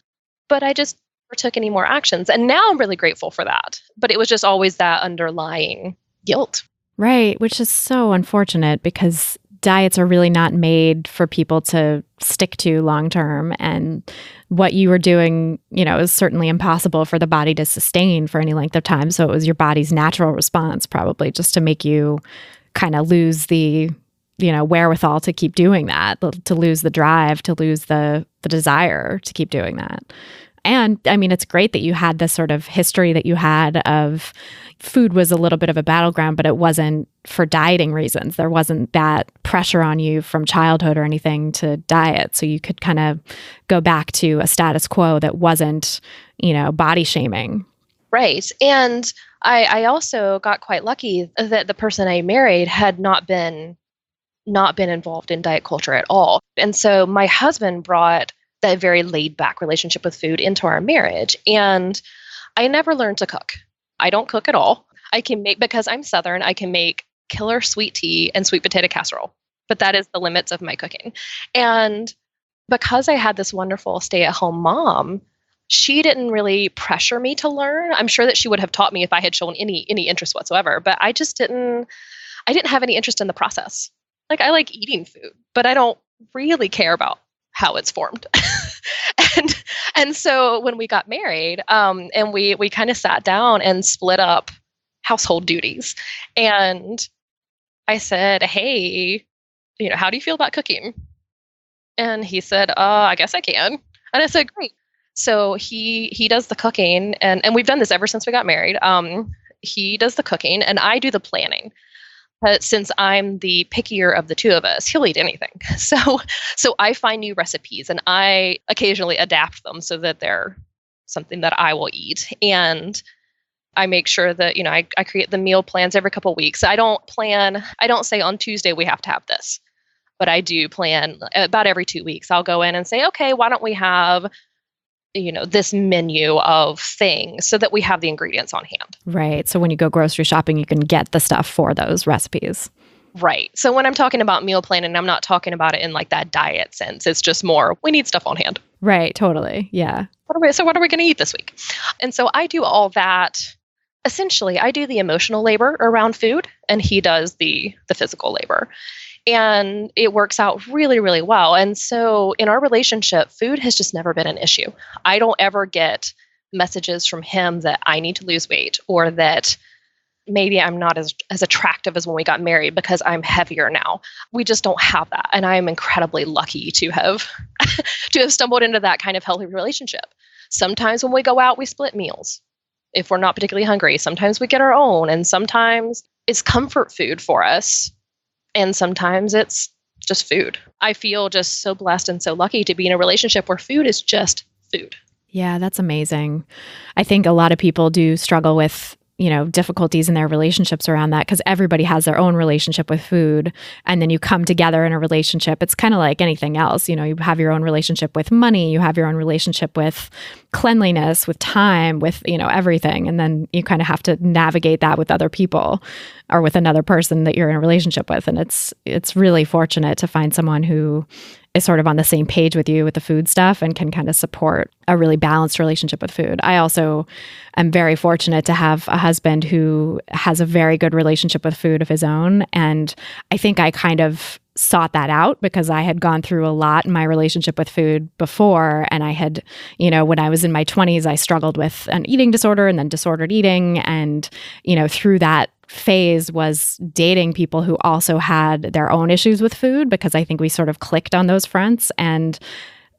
but I just never took any more actions. And now I'm really grateful for that. But it was just always that underlying guilt.
Right. Which is so unfortunate because diets are really not made for people to stick to long term. And what you were doing, is certainly impossible for the body to sustain for any length of time. So it was your body's natural response, probably just to make you kind of lose the, wherewithal to keep doing that, to lose the drive, to lose the desire to keep doing that. And I mean, it's great that you had this sort of history that you had of food was a little bit of a battleground, but it wasn't for dieting reasons. There wasn't that pressure on you from childhood or anything to diet. So you could kind of go back to a status quo that wasn't, body shaming.
Right. And I also got quite lucky that the person I married had not been involved in diet culture at all. And so my husband brought that very laid back relationship with food into our marriage. And I never learned to cook. I don't cook at all. I can make, because I'm Southern, I can make killer sweet tea and sweet potato casserole, but that is the limits of my cooking. And because I had this wonderful stay-at-home mom, she didn't really pressure me to learn. I'm sure that she would have taught me if I had shown any interest whatsoever, but I didn't have any interest in the process. Like, I like eating food, but I don't really care about how it's formed. And so when we got married, and we kind of sat down and split up household duties. And I said, hey, how do you feel about cooking? And he said, I guess I can. And I said, great. So he does the cooking, and we've done this ever since we got married. He does the cooking and I do the planning. But since I'm the pickier of the two of us, he'll eat anything. So I find new recipes and I occasionally adapt them so that they're something that I will eat. And I make sure that, I create the meal plans every couple of weeks. I don't say on Tuesday we have to have this, but I do plan about every 2 weeks. I'll go in and say, okay, why don't we have this menu of things so that we have the ingredients on hand.
Right. So when you go grocery shopping, you can get the stuff for those recipes.
Right. So when I'm talking about meal planning, I'm not talking about it in like that diet sense. It's just more, we need stuff on hand.
Right. Totally. Yeah.
What are we going to eat this week? And so I do all that. Essentially, I do the emotional labor around food, and he does the physical labor. And it works out really, really well. And so in our relationship, food has just never been an issue. I don't ever get messages from him that I need to lose weight, or that maybe I'm not as attractive as when we got married because I'm heavier now. We just don't have that. And I'm incredibly lucky to have stumbled into that kind of healthy relationship. Sometimes when we go out, we split meals if we're not particularly hungry. Sometimes we get our own, and sometimes it's comfort food for us. And sometimes it's just food. I feel just so blessed and so lucky to be in a relationship where food is just food.
Yeah, that's amazing. I think a lot of people do struggle with, difficulties in their relationships around that, because everybody has their own relationship with food. And then you come together in a relationship. It's kind of like anything else. You have your own relationship with money. You have your own relationship with cleanliness, with time, with, everything. And then you kind of have to navigate that with other people or with another person that you're in a relationship with. And it's really fortunate to find someone who is sort of on the same page with you with the food stuff and can kind of support a really balanced relationship with food. I also am very fortunate to have a husband who has a very good relationship with food of his own. And I think I kind of sought that out because I had gone through a lot in my relationship with food before. And I had, when I was in my 20s, I struggled with an eating disorder and then disordered eating. And, through that phase was dating people who also had their own issues with food, because I think we sort of clicked on those fronts. And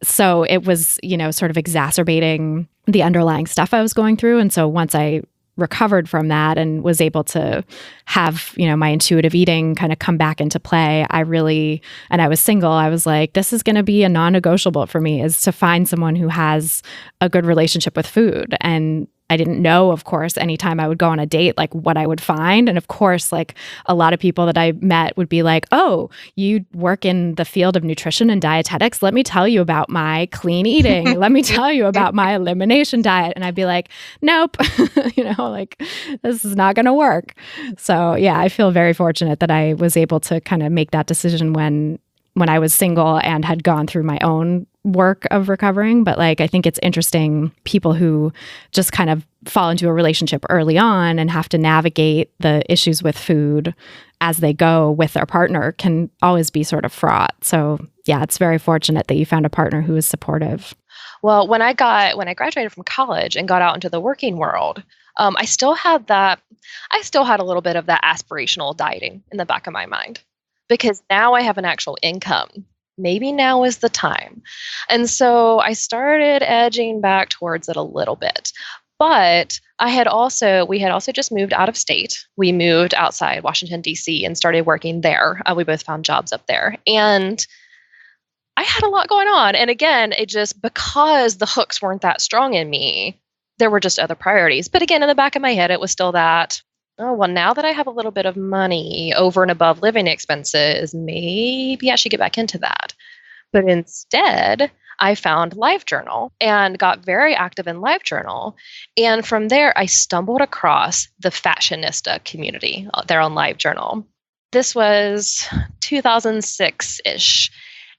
so it was, sort of exacerbating the underlying stuff I was going through. And so once I recovered from that and was able to have, my intuitive eating kind of come back into play, and I was single, I was like, this is going to be a non-negotiable for me, is to find someone who has a good relationship with food. And I didn't know, of course, anytime I would go on a date, like what I would find. And of course, like a lot of people that I met would be like, oh, you work in the field of nutrition and dietetics. Let me tell you about my clean eating. Let me tell you about my elimination diet. And I'd be like, nope, this is not going to work. So yeah, I feel very fortunate that I was able to kind of make that decision when I was single and had gone through my own work of recovering. But I think it's interesting, people who just kind of fall into a relationship early on and have to navigate the issues with food as they go with their partner can always be sort of fraught. So yeah, it's very fortunate that you found a partner who is supportive.
Well, when I graduated from college and got out into the working world, I still had a little bit of that aspirational dieting in the back of my mind, because now I have an actual income. Maybe now is the time. And so I started edging back towards it a little bit. But we had also just moved out of state. We moved outside Washington, D.C. and started working there. We both found jobs up there. And I had a lot going on. And again, it just, because the hooks weren't that strong in me, there were just other priorities. But again, in the back of my head, it was still that, oh, well, now that I have a little bit of money over and above living expenses, maybe I should get back into that. But instead, I found LiveJournal and got very active in LiveJournal. And from there, I stumbled across the fashionista community there on LiveJournal. This was 2006-ish.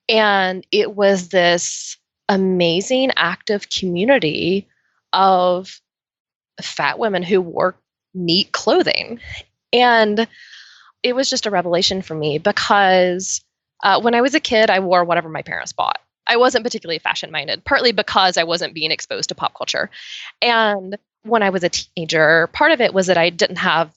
And it was this amazing, active community of fat women who wore neat clothing. And it was just a revelation for me, because when I was a kid, I wore whatever my parents bought. I wasn't particularly fashion-minded, partly because I wasn't being exposed to pop culture. And when I was a teenager, part of it was that I didn't have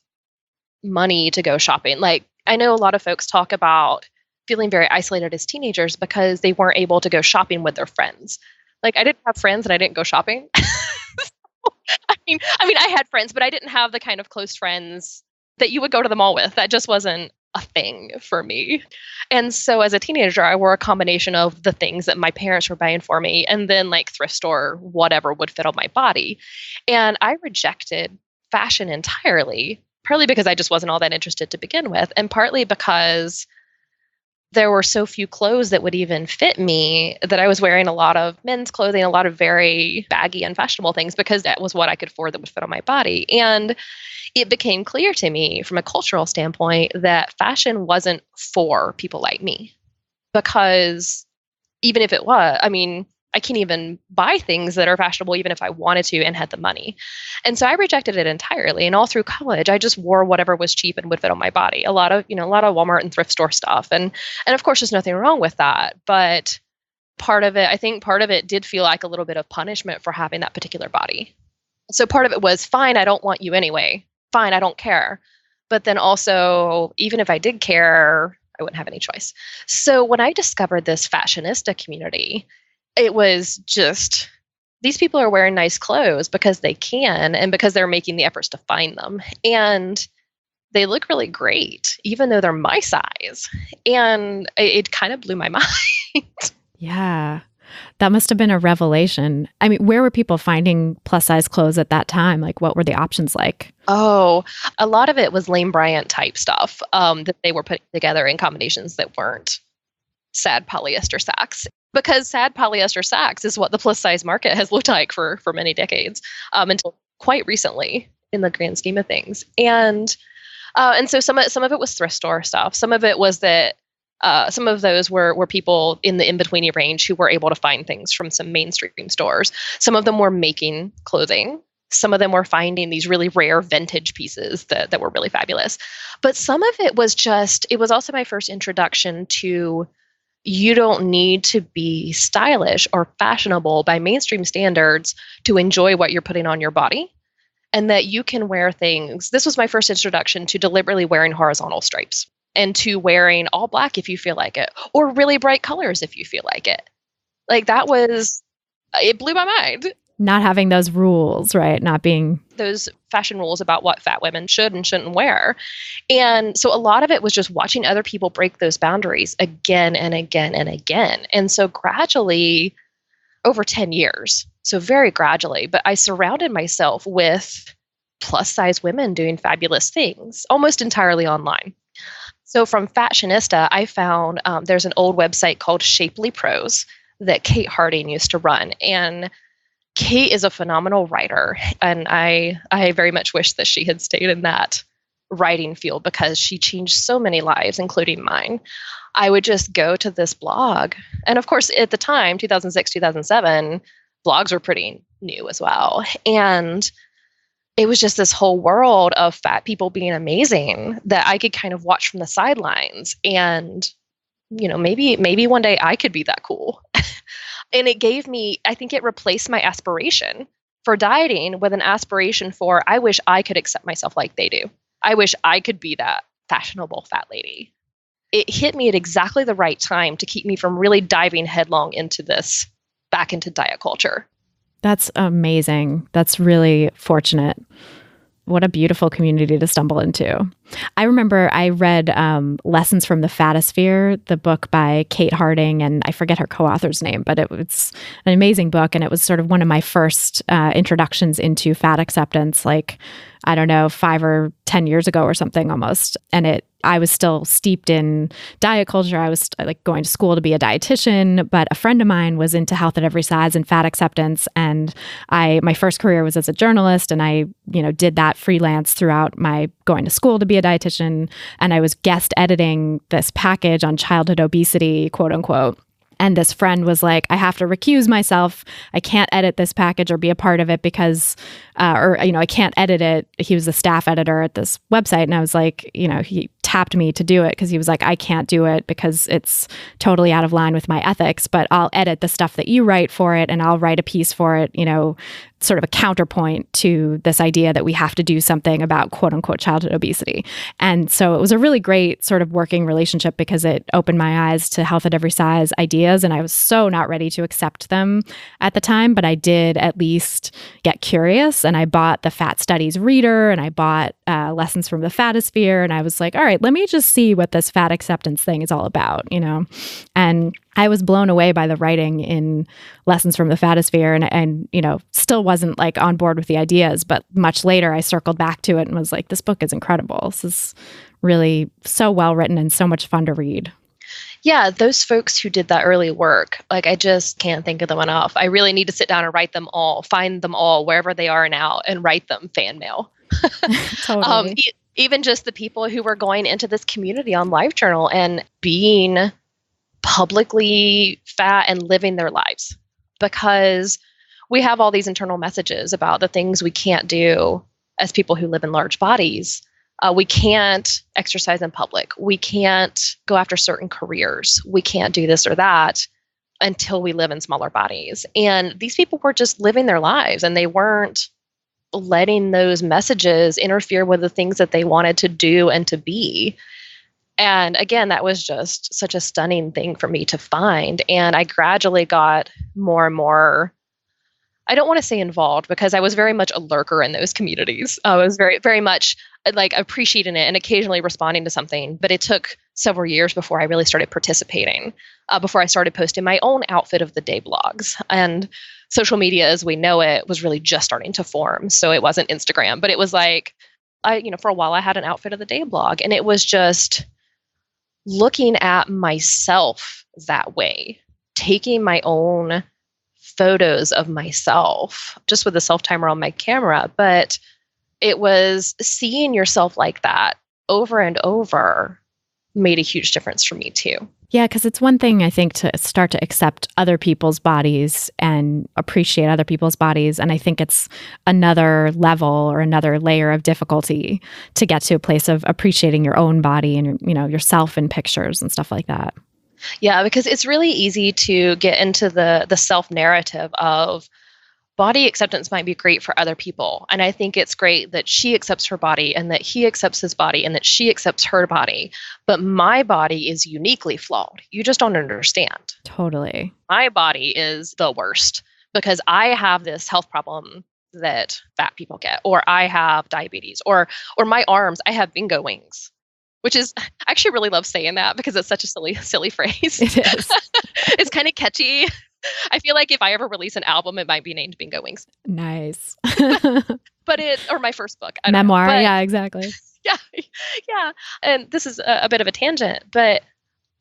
money to go shopping. I know a lot of folks talk about feeling very isolated as teenagers because they weren't able to go shopping with their friends. I didn't have friends and I didn't go shopping. I mean, I had friends, but I didn't have the kind of close friends that you would go to the mall with. That just wasn't a thing for me. And so as a teenager, I wore a combination of the things that my parents were buying for me and then thrift store, whatever would fit on my body. And I rejected fashion entirely, partly because I just wasn't all that interested to begin with, and partly because there were so few clothes that would even fit me that I was wearing a lot of men's clothing, a lot of very baggy, unfashionable things because that was what I could afford that would fit on my body. And it became clear to me from a cultural standpoint that fashion wasn't for people like me. Because even if it was, I mean, I can't even buy things that are fashionable even if I wanted to and had the money. And so I rejected it entirely. And all through college, I just wore whatever was cheap and would fit on my body. A lot of Walmart and thrift store stuff. And of course, there's nothing wrong with that. But I think part of it did feel like a little bit of punishment for having that particular body. So part of it was, fine, I don't want you anyway. Fine, I don't care. But then also, even if I did care, I wouldn't have any choice. So when I discovered this fashionista community, it was just, these people are wearing nice clothes because they can and because they're making the efforts to find them. And they look really great, even though they're my size. And it kind of blew my mind.
Yeah. That must have been a revelation. I mean, where were people finding plus size clothes at that time? Like, what were the options like?
Oh, a lot of it was Lane Bryant type stuff that they were putting together in combinations that weren't sad polyester sacks. Because sad polyester sacks is what the plus size market has looked like for many decades, until quite recently in the grand scheme of things. And so some of it was thrift store stuff. Some of it was that some of those were people in the in-betweeny range who were able to find things from some mainstream stores. Some of them were making clothing. Some of them were finding these really rare vintage pieces that were really fabulous. But some of it was it was also my first introduction to, you don't need to be stylish or fashionable by mainstream standards to enjoy what you're putting on your body, and that you can wear things. This was my first introduction to deliberately wearing horizontal stripes and to wearing all black if you feel like it, or really bright colors if you feel like it. Like it blew my mind.
Not having those rules, right? Not being
those fashion rules about what fat women should and shouldn't wear. And so a lot of it was just watching other people break those boundaries again and again and again. And so gradually, over 10 years, so very gradually, but I surrounded myself with plus size women doing fabulous things, almost entirely online. So from Fashionista, I found there's an old website called Shapely Prose that Kate Harding used to run. And Kate is a phenomenal writer, and I very much wish that she had stayed in that writing field because she changed so many lives, including mine. I would just go to this blog. And of course, at the time, 2006, 2007, blogs were pretty new as well. And it was just this whole world of fat people being amazing that I could kind of watch from the sidelines. And, maybe one day I could be that cool. And it gave me, I think it replaced my aspiration for dieting with an aspiration for, I wish I could accept myself like they do. I wish I could be that fashionable fat lady. It hit me at exactly the right time to keep me from really diving headlong back into diet culture.
That's amazing. That's really fortunate. What a beautiful community to stumble into. I remember I read Lessons from the Fatosphere, the book by Kate Harding, and I forget her co-author's name, but it's an amazing book. And it was sort of one of my first introductions into fat acceptance, 5 or 10 years ago or something almost. And I was still steeped in diet culture. I was going to school to be a dietitian, but a friend of mine was into health at every size and fat acceptance. And my first career was as a journalist, and I, did that freelance throughout my going to school to be a dietitian. And I was guest editing this package on childhood obesity, quote unquote. And this friend was like, I have to recuse myself. I can't edit this package or be a part of it because, I can't edit it. He was a staff editor at this website. And I was like, he tapped me to do it because he was like, I can't do it because it's totally out of line with my ethics, but I'll edit the stuff that you write for it and I'll write a piece for it, sort of a counterpoint to this idea that we have to do something about quote unquote childhood obesity. And so it was a really great sort of working relationship because it opened my eyes to health at every size ideas. And I was so not ready to accept them at the time, but I did at least get curious. And I bought the Fat Studies Reader and I bought Lessons from the Fatosphere. And I was like, all right, let me just see what this fat acceptance thing is all about, And I was blown away by the writing in Lessons from the Fatosphere and still wasn't on board with the ideas. But much later, I circled back to it and was like, this book is incredible. This is really so well written and so much fun to read.
Yeah, those folks who did that early work, like I just can't think of them enough. I really need to sit down and write them all, find them all wherever they are now and write them fan mail.
Totally.
Even just the people who were going into this community on LiveJournal and being publicly fat and living their lives, because we have all these internal messages about the things we can't do as people who live in large bodies. We can't exercise in public. We can't go after certain careers. We can't do this or that until we live in smaller bodies. And these people were just living their lives, and they weren't letting those messages interfere with the things that they wanted to do and to be. And again, that was just such a stunning thing for me to find. And I gradually got more and more, I don't want to say involved, because I was very much a lurker in those communities. I was very, very much like appreciating it and occasionally responding to something. But it took several years before I really started participating, before I started posting my own outfit of the day blogs. And social media as we know it was really just starting to form. So it wasn't Instagram, but it was like, for a while I had an outfit of the day blog, and it was just looking at myself that way, taking my own photos of myself just with a self timer on my camera. But it was seeing yourself like that over and over made a huge difference for me too.
Yeah, because it's one thing, I think, to start to accept other people's bodies and appreciate other people's bodies. And I think it's another level or another layer of difficulty to get to a place of appreciating your own body and, yourself in pictures and stuff like that.
Yeah, because it's really easy to get into the self-narrative of body acceptance might be great for other people. And I think it's great that she accepts her body and that he accepts his body and that she accepts her body. But my body is uniquely flawed. You just don't understand.
Totally.
My body is the worst because I have this health problem that fat people get, or I have diabetes, or my arms, I have bingo wings. Which is, I actually really love saying that because it's such a silly phrase.
It is.
It's kind of catchy. I feel like if I ever release an album, it might be named Bingo Wings.
Nice.
Or my first book.
Memoir, yeah, exactly.
Yeah. And this is a bit of a tangent, but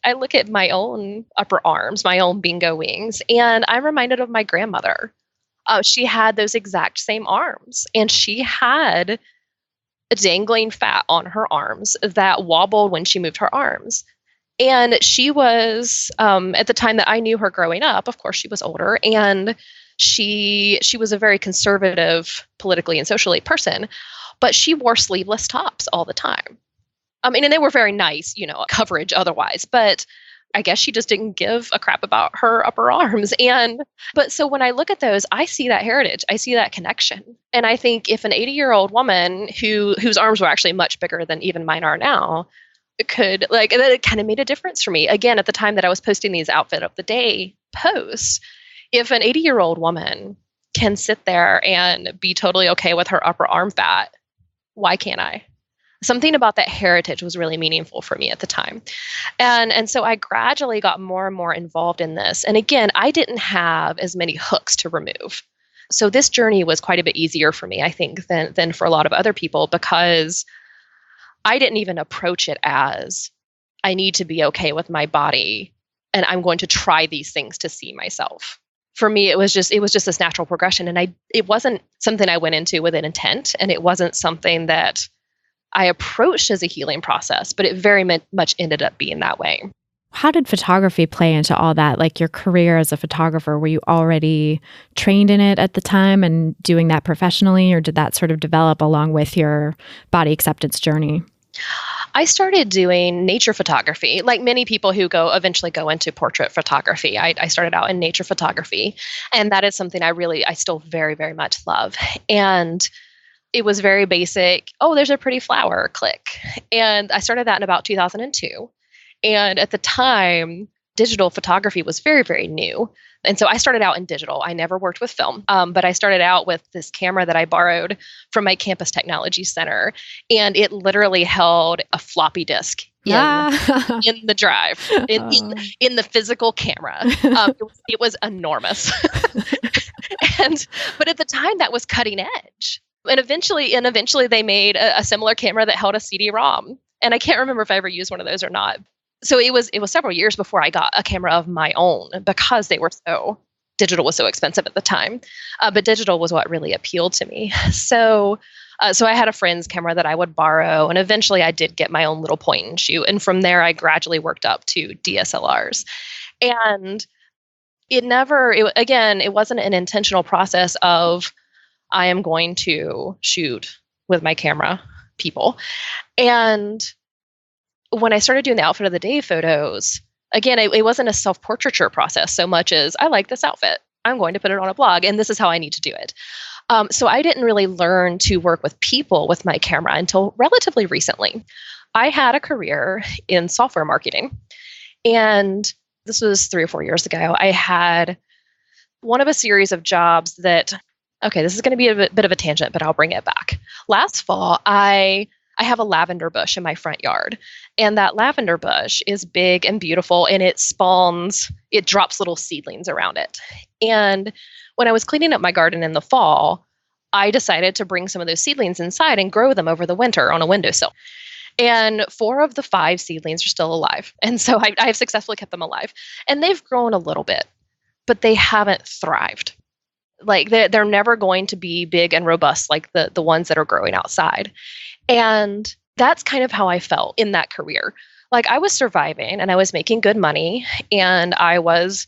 I look at my own upper arms, my own bingo wings, and I'm reminded of my grandmother. She had those exact same arms, and she had a dangling fat on her arms that wobbled when she moved her arms. And she was, at the time that I knew her growing up, of course, she was older, and she was a very conservative politically and socially person, but she wore sleeveless tops all the time. And they were very nice, coverage otherwise, but I guess she just didn't give a crap about her upper arms. But so when I look at those, I see that heritage, I see that connection. And I think if an 80-year-old woman whose arms were actually much bigger than even mine are now, could it kind of made a difference for me. Again, at the time that I was posting these outfit of the day posts, if an 80-year-old woman can sit there and be totally okay with her upper arm fat, why can't I? Something about that heritage was really meaningful for me at the time. And so I gradually got more and more involved in this. And again, I didn't have as many hooks to remove. So this journey was quite a bit easier for me, I think, than for a lot of other people, because I didn't even approach it as I need to be okay with my body and I'm going to try these things to see myself. For me, it was just this natural progression. And it wasn't something I went into with an intent, and it wasn't something that I approached as a healing process, but it very much ended up being that way.
How did photography play into all that? Like your career as a photographer, were you already trained in it at the time and doing that professionally, or did that sort of develop along with your body acceptance journey?
I started doing nature photography, like many people who eventually go into portrait photography. I started out in nature photography, and that is something I still very, very much love. And it was very basic. Oh, there's a pretty flower, click. And I started that in about 2002. And at the time, digital photography was very, very new. And so I started out in digital. I never worked with film, but I started out with this camera that I borrowed from my campus technology center. And it literally held a floppy disk in the drive, in the physical camera. It was enormous. But at the time, that was cutting edge. And eventually they made a similar camera that held a CD-ROM. And I can't remember if I ever used one of those or not. So it was several years before I got a camera of my own because digital was so expensive at the time. But digital was what really appealed to me. So I had a friend's camera that I would borrow, and eventually I did get my own little point and shoot. And from there, I gradually worked up to DSLRs. And it wasn't an intentional process of I am going to shoot with my camera people. And when I started doing the outfit of the day photos, again, it wasn't a self-portraiture process so much as I like this outfit. I'm going to put it on a blog, and this is how I need to do it. So I didn't really learn to work with people with my camera until relatively recently. I had a career in software marketing, and this was 3 or 4 years ago. I had one of a series of jobs that, okay, this is going to be a bit of a tangent, but I'll bring it back. Last fall, I have a lavender bush in my front yard, and that lavender bush is big and beautiful, and it drops little seedlings around it. And when I was cleaning up my garden in the fall, I decided to bring some of those seedlings inside and grow them over the winter on a windowsill. And 4 of the 5 seedlings are still alive. And so I have successfully kept them alive. And they've grown a little bit, but they haven't thrived. Like they're never going to be big and robust like the ones that are growing outside. And that's kind of how I felt in that career. Like I was surviving and I was making good money and I was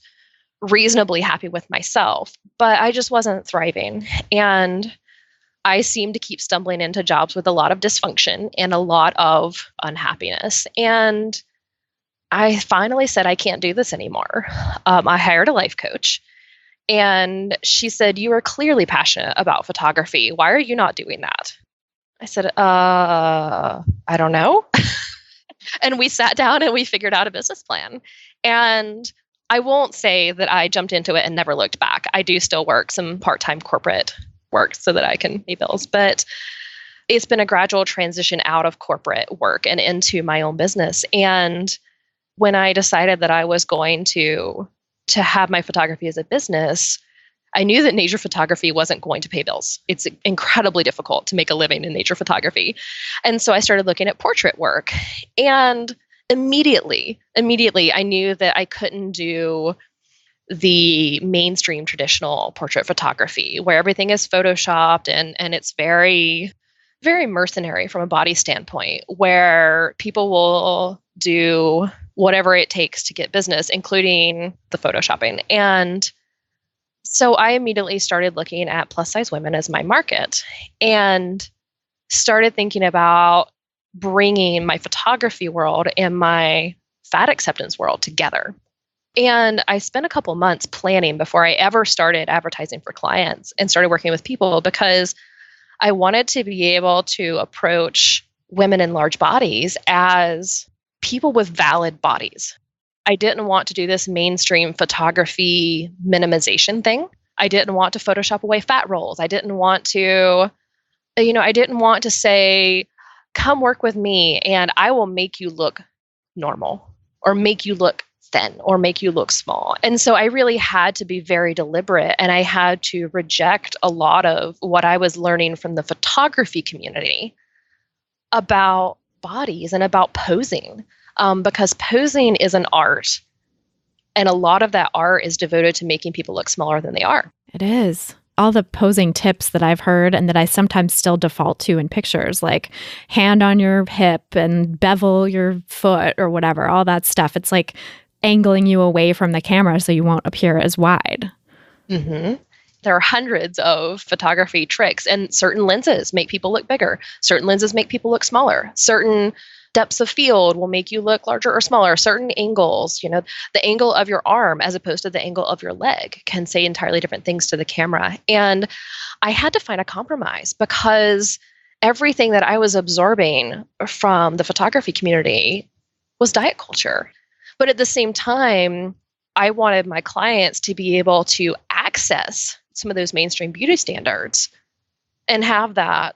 reasonably happy with myself, but I just wasn't thriving. And I seemed to keep stumbling into jobs with a lot of dysfunction and a lot of unhappiness. And I finally said, I can't do this anymore. I hired a life coach. And she said, you are clearly passionate about photography. Why are you not doing that? I said, I don't know. And we sat down and we figured out a business plan. And I won't say that I jumped into it and never looked back. I do still work some part-time corporate work so that I can pay bills. But it's been a gradual transition out of corporate work and into my own business. And when I decided that I was going to have my photography as a business, I knew that nature photography wasn't going to pay bills. It's incredibly difficult to make a living in nature photography. And so I started looking at portrait work. And immediately, I knew that I couldn't do the mainstream traditional portrait photography where everything is photoshopped and it's very, very mercenary from a body standpoint, where people will do whatever it takes to get business, including the photoshopping. And so I immediately started looking at plus size women as my market and started thinking about bringing my photography world and my fat acceptance world together. And I spent a couple months planning before I ever started advertising for clients and started working with people, because I wanted to be able to approach women in large bodies as people with valid bodies. I didn't want to do this mainstream photography minimization thing. I didn't want to Photoshop away fat rolls. I didn't want to say, come work with me and I will make you look normal or make you look thin or make you look small. And so I really had to be very deliberate, and I had to reject a lot of what I was learning from the photography community about bodies and about posing, because posing is an art. And a lot of that art is devoted to making people look smaller than they are.
It is. All the posing tips that I've heard and that I sometimes still default to in pictures, like hand on your hip and bevel your foot or whatever, all that stuff. It's like angling you away from the camera so you won't appear as wide.
Mm-hmm. There are hundreds of photography tricks, and certain lenses make people look bigger. Certain lenses make people look smaller. Certain depths of field will make you look larger or smaller. Certain angles, the angle of your arm as opposed to the angle of your leg can say entirely different things to the camera. And I had to find a compromise, because everything that I was absorbing from the photography community was diet culture. But at the same time, I wanted my clients to be able to access some of those mainstream beauty standards and have that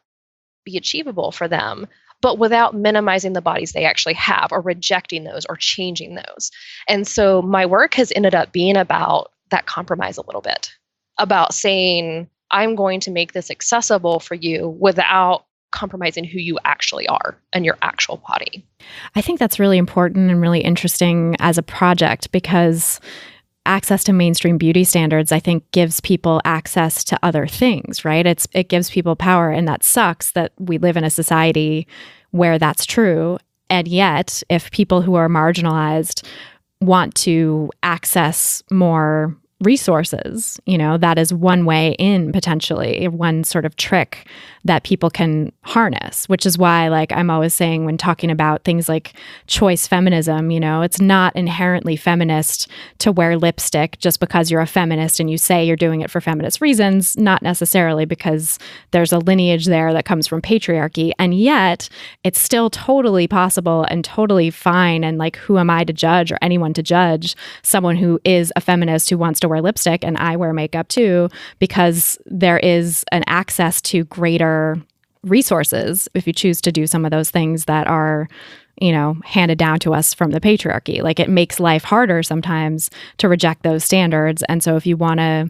be achievable for them, but without minimizing the bodies they actually have or rejecting those or changing those. And so my work has ended up being about that compromise a little bit, about saying, I'm going to make this accessible for you without compromising who you actually are and your actual body.
I think that's really important and really interesting as a project, because access to mainstream beauty standards, I think, gives people access to other things, right? It gives people power, and that sucks that we live in a society where that's true. And yet, if people who are marginalized want to access more resources, that is one way in, potentially one sort of trick that people can harness, which is why, like, I'm always saying when talking about things like choice feminism, it's not inherently feminist to wear lipstick just because you're a feminist and you say you're doing it for feminist reasons, not necessarily, because there's a lineage there that comes from patriarchy. And yet it's still totally possible and totally fine. And like, who am I to judge, or anyone to judge someone who is a feminist who wants to wear lipstick? And I wear makeup too, because there is an access to greater resources if you choose to do some of those things that are, handed down to us from the patriarchy. Like, it makes life harder sometimes to reject those standards. And so if you want to,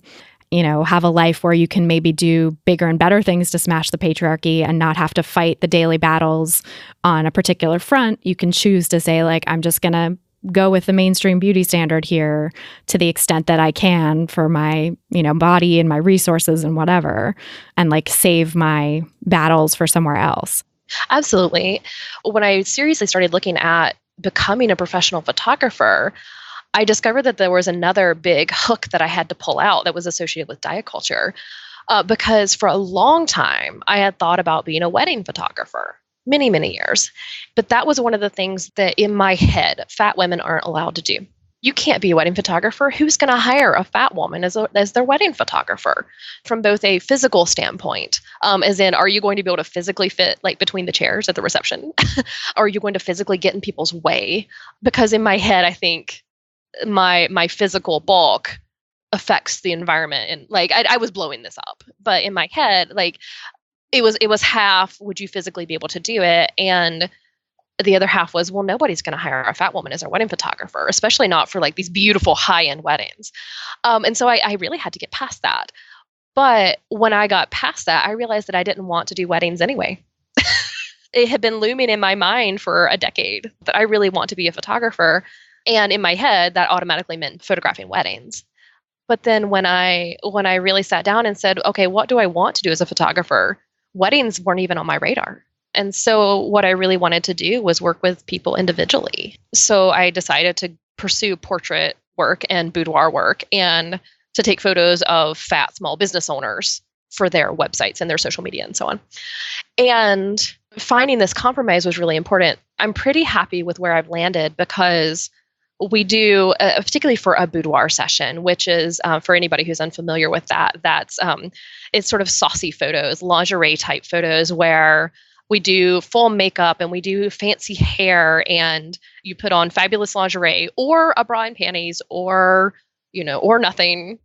have a life where you can maybe do bigger and better things to smash the patriarchy and not have to fight the daily battles on a particular front, you can choose to say, like, I'm just going to go with the mainstream beauty standard here to the extent that I can for my, body and my resources and whatever, and like save my battles for somewhere else.
Absolutely. When I seriously started looking at becoming a professional photographer, I discovered that there was another big hook that I had to pull out that was associated with diet culture. Because for a long time, I had thought about being a wedding photographer. Many, many years. But that was one of the things that in my head, fat women aren't allowed to do. You can't be a wedding photographer. Who's going to hire a fat woman as their wedding photographer? From both a physical standpoint, as in, are you going to be able to physically fit like between the chairs at the reception? Are you going to physically get in people's way? Because in my head, I think my physical bulk affects the environment. And like, I was blowing this up, but in my head, like, it was half, would you physically be able to do it? And the other half was, well, nobody's going to hire a fat woman as their wedding photographer, especially not for like these beautiful high-end weddings. And so I really had to get past that. But when I got past that, I realized that I didn't want to do weddings anyway. It had been looming in my mind for a decade that I really want to be a photographer. And in my head, that automatically meant photographing weddings. But then when I really sat down and said, okay, what do I want to do as a photographer? Weddings weren't even on my radar. And so what I really wanted to do was work with people individually. So I decided to pursue portrait work and boudoir work and to take photos of fat small business owners for their websites and their social media and so on. And finding this compromise was really important. I'm pretty happy with where I've landed, because we do, particularly for a boudoir session, which is, for anybody who's unfamiliar with that, it's sort of saucy photos, lingerie type photos, where we do full makeup and we do fancy hair, and you put on fabulous lingerie or a bra and panties or nothing.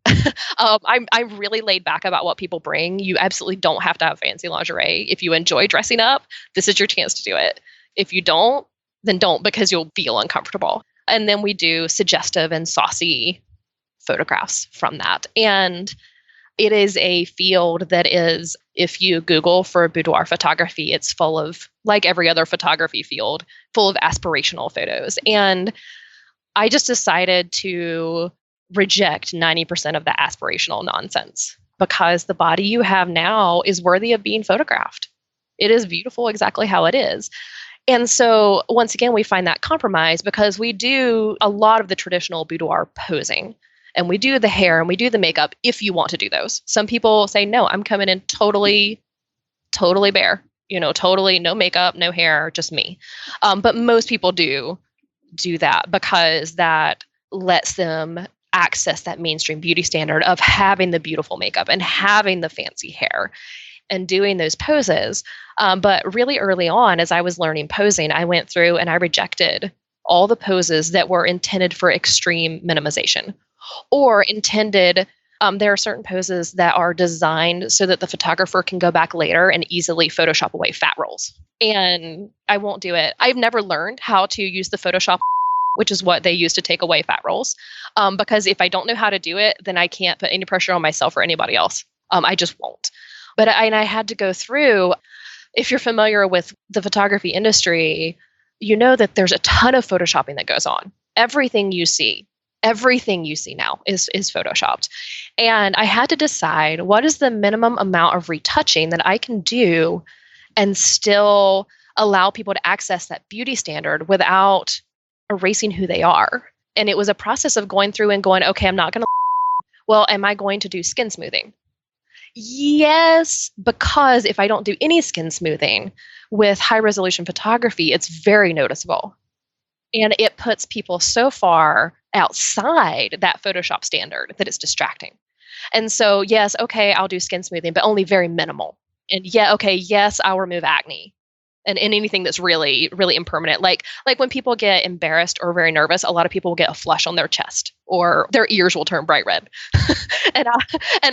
I'm really laid back about what people bring. You absolutely don't have to have fancy lingerie. If you enjoy dressing up, this is your chance to do it. If you don't, then don't, because you'll feel uncomfortable. And then we do suggestive and saucy photographs from that. And it is a field that is, if you Google for boudoir photography, it's full of, like every other photography field, full of aspirational photos. And I just decided to reject 90% of the aspirational nonsense, because the body you have now is worthy of being photographed. It is beautiful exactly how it is. And so once again, we find that compromise, because we do a lot of the traditional boudoir posing, and we do the hair and we do the makeup if you want to do those. Some people say, no, I'm coming in totally bare, totally no makeup, no hair, just me. But most people do that because that lets them access that mainstream beauty standard of having the beautiful makeup and having the fancy hair and doing those poses. But really early on, as I was learning posing, I went through and I rejected all the poses that were intended for extreme minimization or intended. There are certain poses that are designed so that the photographer can go back later and easily Photoshop away fat rolls. And I won't do it. I've never learned how to use the Photoshop, which is what they use to take away fat rolls. Because if I don't know how to do it, then I can't put any pressure on myself or anybody else. I just won't. But I had to go through, If you're familiar with the photography industry, you know that there's a ton of photoshopping that goes on. Everything you see now is photoshopped. And I had to decide, what is the minimum amount of retouching that I can do and still allow people to access that beauty standard without erasing who they are. And it was a process of going through and going, okay, I'm not going to, well, am I going to do skin smoothing? Yes, because if I don't do any skin smoothing with high resolution photography, it's very noticeable. And it puts people so far outside that Photoshop standard that it's distracting. And so, yes, okay, I'll do skin smoothing, but only very minimal. And yeah, okay, yes, I'll remove acne and anything that's really, really impermanent. Like when people get embarrassed or very nervous, a lot of people will get a flush on their chest or their ears will turn bright red.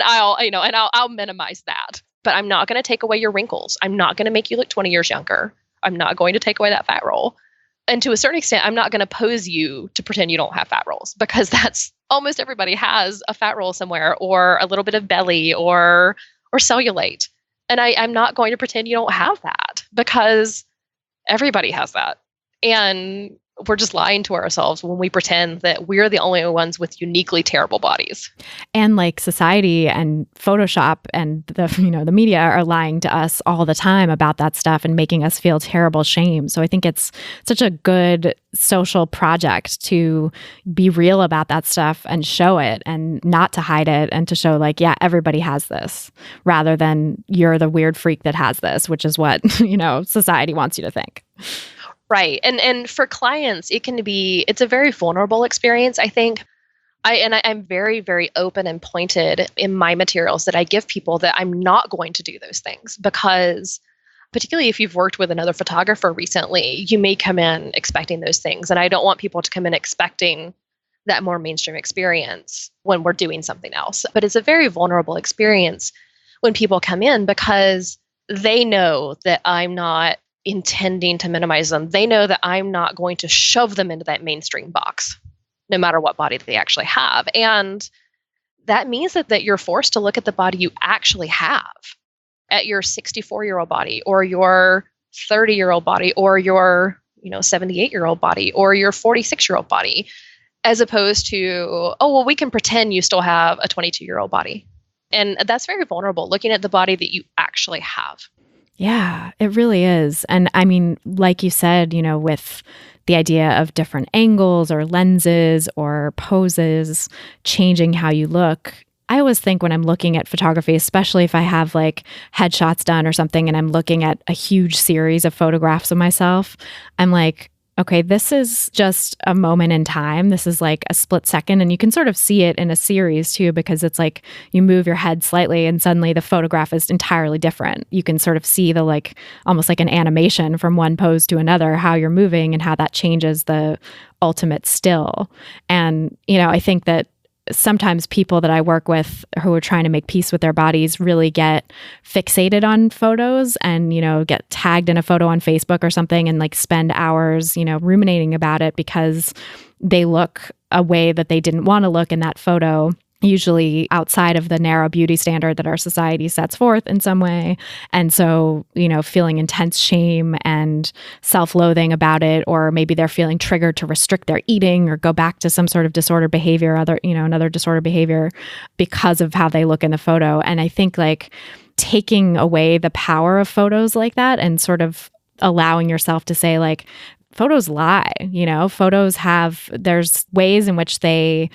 I'll minimize that. But I'm not going to take away your wrinkles. I'm not going to make you look 20 years younger. I'm not going to take away that fat roll. And to a certain extent, I'm not going to pose you to pretend you don't have fat rolls, because that's almost everybody has a fat roll somewhere or a little bit of belly or cellulite. And I'm not going to pretend you don't have that, because everybody has that. And we're just lying to ourselves when we pretend that we're the only ones with uniquely terrible bodies.
And like society and Photoshop and the media are lying to us all the time about that stuff and making us feel terrible shame. So I think it's such a good social project to be real about that stuff and show it and not to hide it, and to show like, yeah, everybody has this, rather than you're the weird freak that has this, which is what, society wants you to think.
Right. And for clients, it's a very vulnerable experience, I think. I'm very, very open and pointed in my materials that I give people that I'm not going to do those things, because particularly if you've worked with another photographer recently, you may come in expecting those things. And I don't want people to come in expecting that more mainstream experience when we're doing something else. But it's a very vulnerable experience when people come in, because they know that I'm not intending to minimize them. They know that I'm not going to shove them into that mainstream box, no matter what body they actually have. And that means that you're forced to look at the body you actually have, at your 64-year-old body, or your 30-year-old body, or your 78-year-old body, or your 46-year-old body, as opposed to, oh, well, we can pretend you still have a 22-year-old body. And that's very vulnerable, looking at the body that you actually have.
Yeah, it really is. And I mean, like you said, with the idea of different angles or lenses or poses changing how you look, I always think when I'm looking at photography, especially if I have like headshots done or something and I'm looking at a huge series of photographs of myself, I'm like, okay, this is just a moment in time. This is like a split second. And you can sort of see it in a series too, because it's like you move your head slightly and suddenly the photograph is entirely different. You can sort of see the like almost like an animation from one pose to another, how you're moving and how that changes the ultimate still. And, I think that sometimes people that I work with who are trying to make peace with their bodies really get fixated on photos and, get tagged in a photo on Facebook or something and like spend hours, ruminating about it because they look a way that they didn't want to look in that photo, usually outside of the narrow beauty standard that our society sets forth in some way. And so, feeling intense shame and self-loathing about it, or maybe they're feeling triggered to restrict their eating or go back to some sort of disordered behavior, another disordered behavior because of how they look in the photo. And I think like taking away the power of photos like that and sort of allowing yourself to say like, photos lie, photos there's ways in which they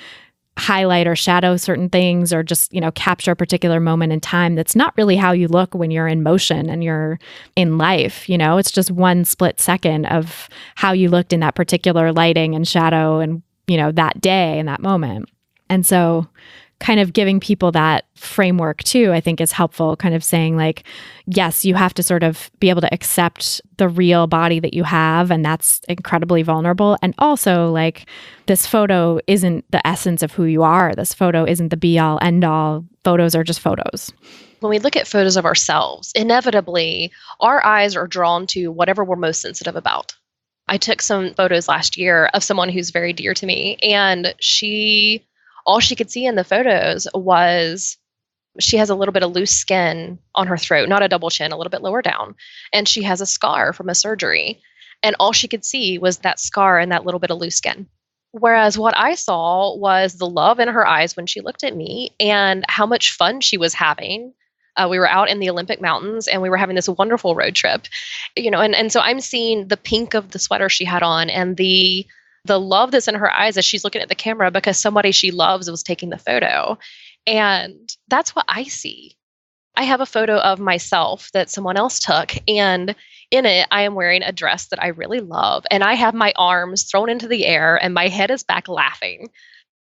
highlight or shadow certain things or just, capture a particular moment in time. That's not really how you look when you're in motion and you're in life. It's just one split second of how you looked in that particular lighting and shadow and, that day and that moment. And so kind of giving people that framework too, I think is helpful, kind of saying like, yes, you have to sort of be able to accept the real body that you have. And that's incredibly vulnerable. And also like this photo isn't the essence of who you are. This photo isn't the be all end all. Photos are just photos.
When we look at photos of ourselves, inevitably our eyes are drawn to whatever we're most sensitive about. I took some photos last year of someone who's very dear to me, and all she could see in the photos was She has a little bit of loose skin on her throat, not a double chin, a little bit lower down. And she has a scar from a surgery. And all she could see was that scar and that little bit of loose skin. Whereas what I saw was the love in her eyes when she looked at me and how much fun she was having. We were out in the Olympic Mountains and we were having this wonderful road trip, and so I'm seeing the pink of the sweater she had on and the love that's in her eyes as she's looking at the camera because somebody she loves was taking the photo. And that's what I see. I have a photo of myself that someone else took, and in it, I am wearing a dress that I really love, and I have my arms thrown into the air and my head is back laughing.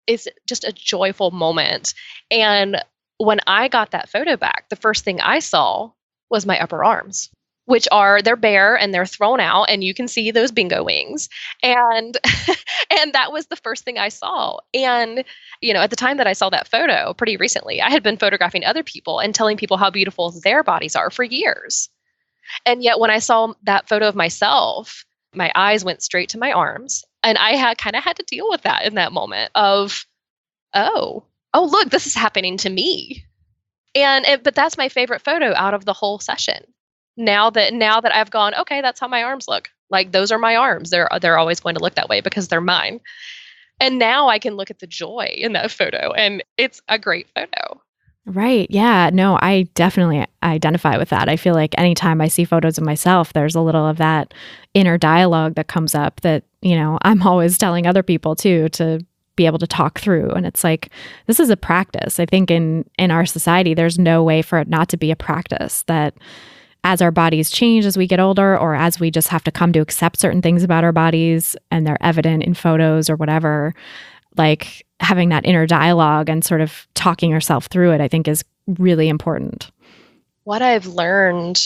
It's just a joyful moment. And when I got that photo back, the first thing I saw was my upper arms, which they're bare and they're thrown out and you can see those bingo wings. And and that was the first thing I saw. And, at the time that I saw that photo pretty recently, I had been photographing other people and telling people how beautiful their bodies are for years. And yet when I saw that photo of myself, my eyes went straight to my arms. And I had to deal with that in that moment of, oh, look, this is happening to me. But that's my favorite photo out of the whole session. Now that I've gone, okay, that's how my arms look. Like those are my arms. They're always going to look that way because they're mine. And now I can look at the joy in that photo and it's a great photo.
Right. Yeah. No, I definitely identify with that. I feel like anytime I see photos of myself, there's a little of that inner dialogue that comes up that, I'm always telling other people too, to be able to talk through. And it's like, this is a practice. I think in our society, there's no way for it not to be a practice, that as our bodies change as we get older, or as we just have to come to accept certain things about our bodies and they're evident in photos or whatever, like having that inner dialogue and sort of talking yourself through it, I think is really important.
What I've learned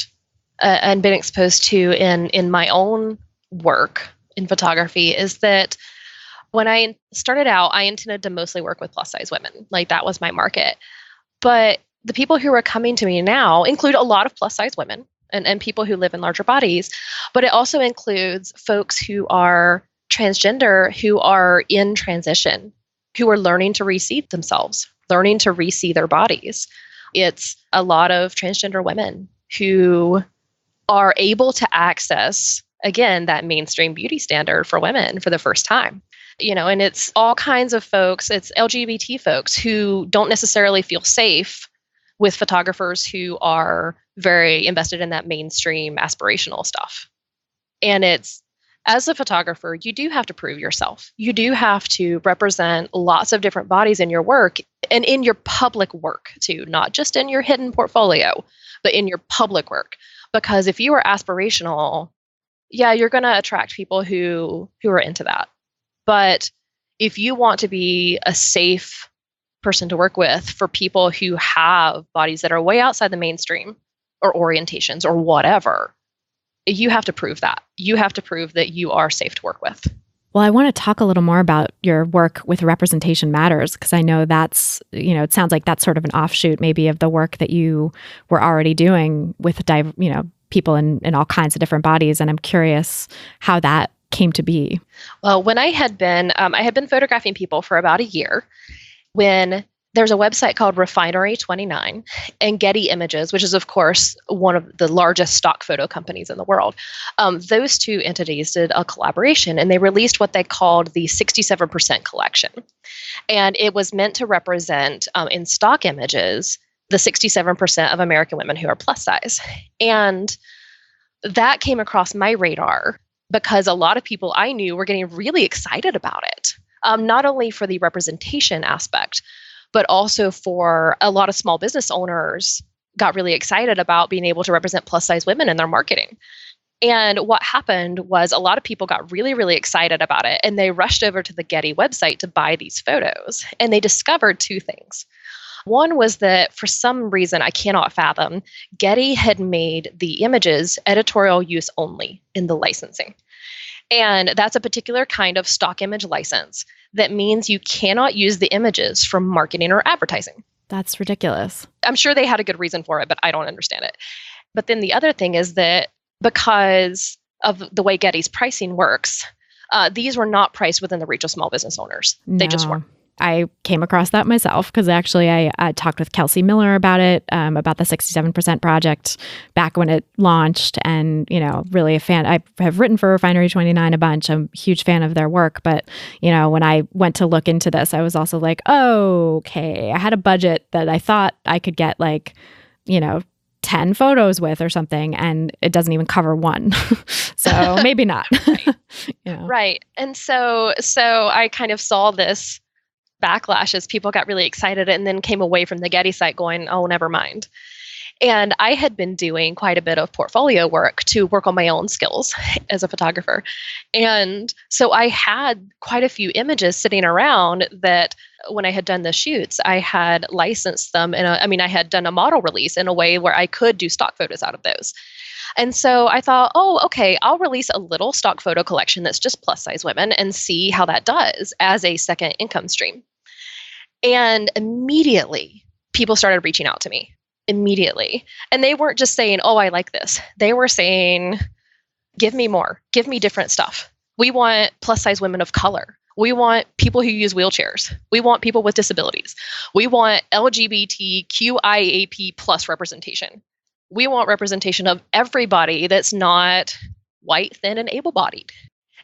and been exposed to in my own work in photography is that when I started out, I intended to mostly work with plus size women. Like that was my market. But the people who are coming to me now include a lot of plus size women and people who live in larger bodies, but it also includes folks who are transgender, who are in transition, who are learning to re-see themselves, learning to re-see their bodies. It's a lot of transgender women who are able to access, again, that mainstream beauty standard for women for the first time. And it's all kinds of folks, it's LGBT folks who don't necessarily feel safe with photographers who are very invested in that mainstream aspirational stuff. And it's, as a photographer, you do have to prove yourself. You do have to represent lots of different bodies in your work and in your public work too, not just in your hidden portfolio, but in your public work. Because if you are aspirational, yeah, you're going to attract people who are into that. But if you want to be a safe person to work with for people who have bodies that are way outside the mainstream or orientations or whatever, you have to prove that. You have to prove that you are safe to work with.
Well, I want to talk a little more about your work with Representation Matters, because I know that's, it sounds like that's sort of an offshoot maybe of the work that you were already doing with, people in all kinds of different bodies. And I'm curious how that came to be.
Well, when I had been photographing people for about a year, when there's a website called Refinery29 and Getty Images, which is, of course, one of the largest stock photo companies in the world. Those two entities did a collaboration and they released what they called the 67% collection. And it was meant to represent in stock images the 67% of American women who are plus size. And that came across my radar because a lot of people I knew were getting really excited about it, not only for the representation aspect, but also for a lot of small business owners got really excited about being able to represent plus size women in their marketing. And what happened was a lot of people got really, really excited about it. And they rushed over to the Getty website to buy these photos. And they discovered two things. One was that for some reason I cannot fathom, Getty had made the images editorial use only in the licensing. And that's a particular kind of stock image license that means you cannot use the images for marketing or advertising.
That's ridiculous.
I'm sure they had a good reason for it, but I don't understand it. But then the other thing is that because of the way Getty's pricing works, these were not priced within the reach of small business owners. They just weren't.
I came across that myself because actually I talked with Kelsey Miller about it, about the 67% project back when it launched, and, really a fan. I have written for Refinery 29 a bunch. I'm a huge fan of their work, but, when I went to look into this, I was also like, oh, okay, I had a budget that I thought I could get 10 photos with or something, and it doesn't even cover one. So maybe not.
Right. Right. And so I kind of saw this backlash as people got really excited and then came away from the Getty site going, oh, never mind. And I had been doing quite a bit of portfolio work to work on my own skills as a photographer. And so I had quite a few images sitting around that when I had done the shoots, I had licensed them. I had done a model release in a way where I could do stock photos out of those. And so I thought, oh, okay, I'll release a little stock photo collection that's just plus size women and see how that does as a second income stream. And immediately people started reaching out to me. Immediately. And they weren't just saying, oh, I like this. They were saying, give me more, give me different stuff. We want plus size women of color. We want people who use wheelchairs. We want people with disabilities. We want LGBTQIAP plus representation. We want representation of everybody that's not white, thin, and able-bodied.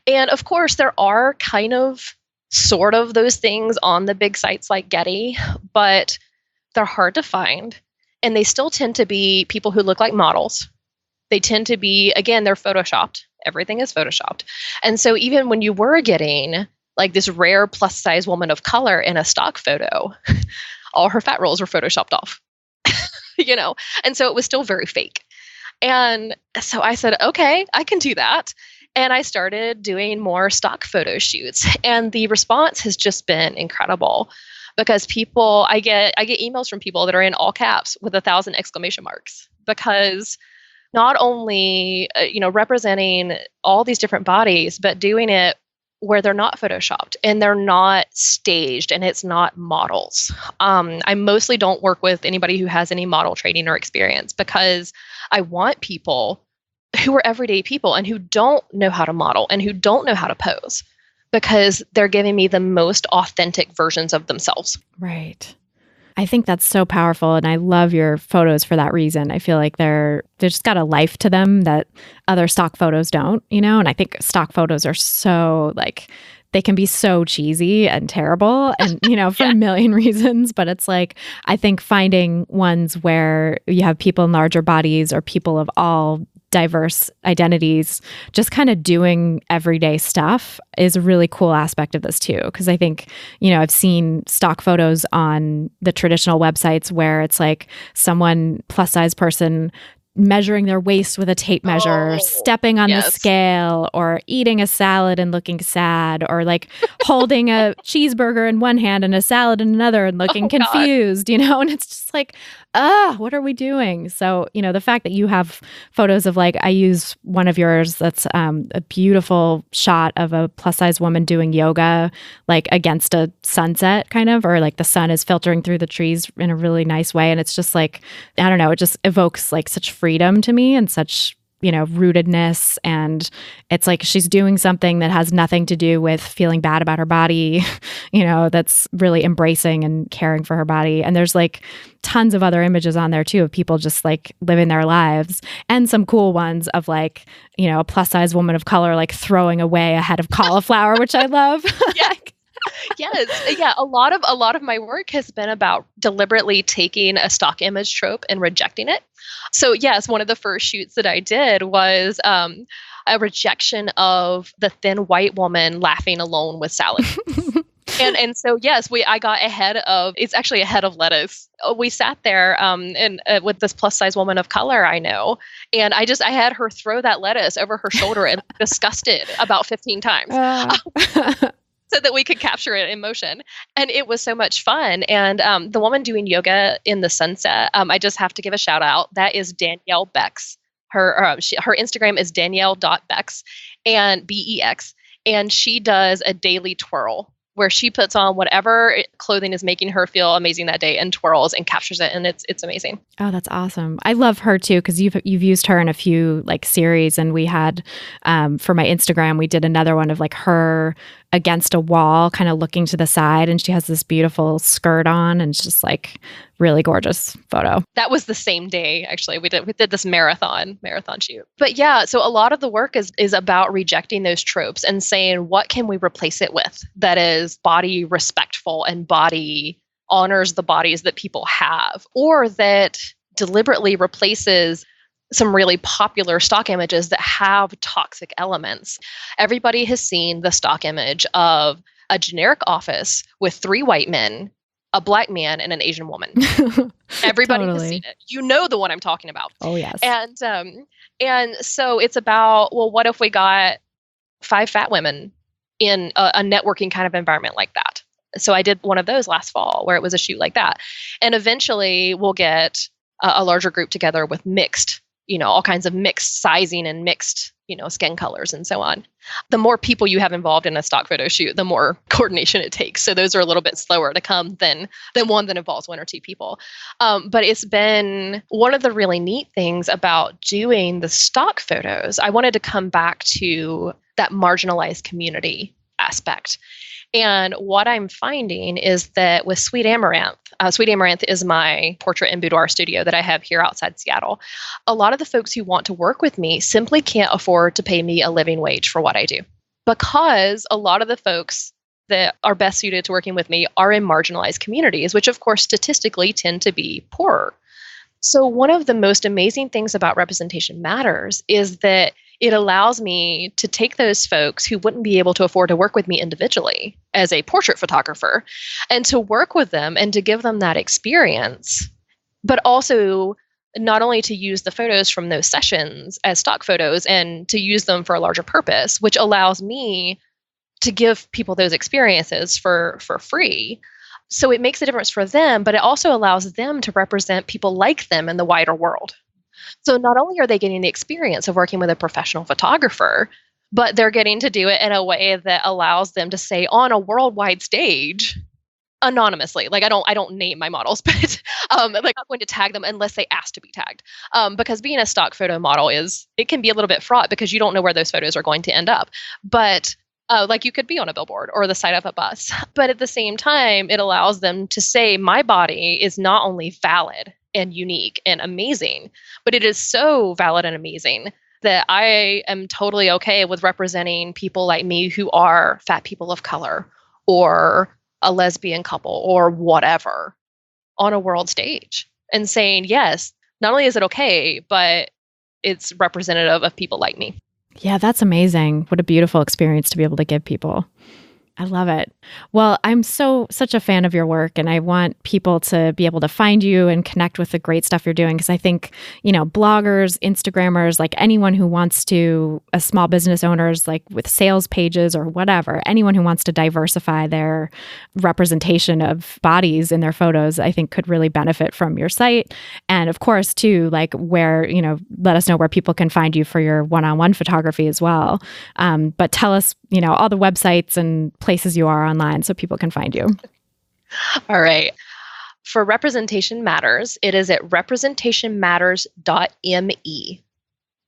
And of course, there are kind of sort of those things on the big sites like Getty, but they're hard to find. And they still tend to be people who look like models. They tend to be, again, they're photoshopped. Everything is photoshopped. And so even when you were getting like this rare plus size woman of color in a stock photo, all her fat rolls were photoshopped off, and so it was still very fake. And so I said, okay, I can do that. And I started doing more stock photo shoots, and the response has just been incredible. Because I get emails from people that are in all caps with 1,000 exclamation marks, because not only, representing all these different bodies, but doing it where they're not photoshopped and they're not staged and it's not models. I mostly don't work with anybody who has any model training or experience, because I want people who are everyday people and who don't know how to model and who don't know how to pose, because they're giving me the most authentic versions of themselves.
Right. I think that's so powerful. And I love your photos for that reason. I feel like they're just got a life to them that other stock photos don't, and I think stock photos are so they can be so cheesy and terrible and, for a million reasons. But it's I think finding ones where you have people in larger bodies or people of all diverse identities just kind of doing everyday stuff is a really cool aspect of this too. Because I think, I've seen stock photos on the traditional websites where it's someone plus size person measuring their waist with a tape measure, stepping on the scale, or eating a salad and looking sad, or holding a cheeseburger in one hand and a salad in another and looking confused, and it's just what are we doing? So, the fact that you have photos of I use one of yours that's a beautiful shot of a plus size woman doing yoga, against a sunset kind of, or the sun is filtering through the trees in a really nice way. And it's just I don't know, it just evokes such freedom to me and such, rootedness. And it's she's doing something that has nothing to do with feeling bad about her body, that's really embracing and caring for her body. And there's tons of other images on there too of people just living their lives, and some cool ones of a plus size woman of color throwing away a head of cauliflower, which I love.
Yes. Yeah. A lot of my work has been about deliberately taking a stock image trope and rejecting it. So yes, one of the first shoots that I did was a rejection of the thin white woman laughing alone with salad. And so yes, I got it's actually a head of lettuce. We sat there with this plus size woman of color I know, and I had her throw that lettuce over her shoulder and disgusted about 15 times. So that we could capture it in motion. And it was so much fun. And the woman doing yoga in the sunset, I just have to give a shout out. That is Danielle Bex. Her Instagram is Danielle.Bex and BEX. And she does a daily twirl where she puts on whatever clothing is making her feel amazing that day and twirls and captures it. And it's amazing.
Oh, that's awesome. I love her too, because you've used her in a few series, and we had for my Instagram, we did another one of her against a wall, kind of looking to the side, and she has this beautiful skirt on, and it's just like really gorgeous photo.
That was the same day, actually. We did this marathon shoot. But yeah, so a lot of the work is about rejecting those tropes and saying, what can we replace it with that is body respectful and body honors the bodies that people have, or that deliberately replaces some really popular stock images that have toxic elements. Everybody has seen the stock image of a generic office with 3 white men, a black man, and an Asian woman. Everybody has seen it. You know the one I'm talking about.
Oh, yes.
And so it's about, well, what if we got 5 fat women in a networking kind of environment like that? So I did one of those last fall where it was a shoot like that. And eventually we'll get a larger group together with mixed, all kinds of mixed sizing and mixed, skin colors and so on. The more people you have involved in a stock photo shoot, the more coordination it takes. So those are a little bit slower to come than one that involves 1 or 2 people. But it's been one of the really neat things about doing the stock photos. I wanted to come back to that marginalized community aspect. And what I'm finding is that with Sweet Amaranth is my portrait and boudoir studio that I have here outside Seattle. A lot of the folks who want to work with me simply can't afford to pay me a living wage for what I do, because a lot of the folks that are best suited to working with me are in marginalized communities, which of course statistically tend to be poorer. So one of the most amazing things about Representation Matters is that it allows me to take those folks who wouldn't be able to afford to work with me individually as a portrait photographer and to work with them and to give them that experience, but also not only to use the photos from those sessions as stock photos and to use them for a larger purpose, which allows me to give people those experiences for free. So it makes a difference for them, but it also allows them to represent people like them in the wider world. So not only are they getting the experience of working with a professional photographer, but they're getting to do it in a way that allows them to say on a worldwide stage anonymously. Like I don't name my models, but I'm not going to tag them unless they ask to be tagged. Because being a stock photo model it can be a little bit fraught because you don't know where those photos are going to end up. But like you could be on a billboard or the side of a bus. But at the same time, it allows them to say my body is not only valid and unique and amazing, but it is so valid and amazing that I am totally okay with representing people like me who are fat people of color or a lesbian couple or whatever on a world stage and saying, yes, not only is it okay, but it's representative of people like me.
Yeah, that's amazing. What a beautiful experience to be able to give people. I love it. Well, I'm such a fan of your work, and I want people to be able to find you and connect with the great stuff you're doing. Because I think, bloggers, Instagrammers, like anyone who wants to, small business owners, like with sales pages or whatever, anyone who wants to diversify their representation of bodies in their photos, I think could really benefit from your site. And of course, too, like where, let us know where people can find you for your one-on-one photography as well. But tell us, all the websites and places you are online so people can find you.
All right. For Representation Matters, it is at representationmatters.me,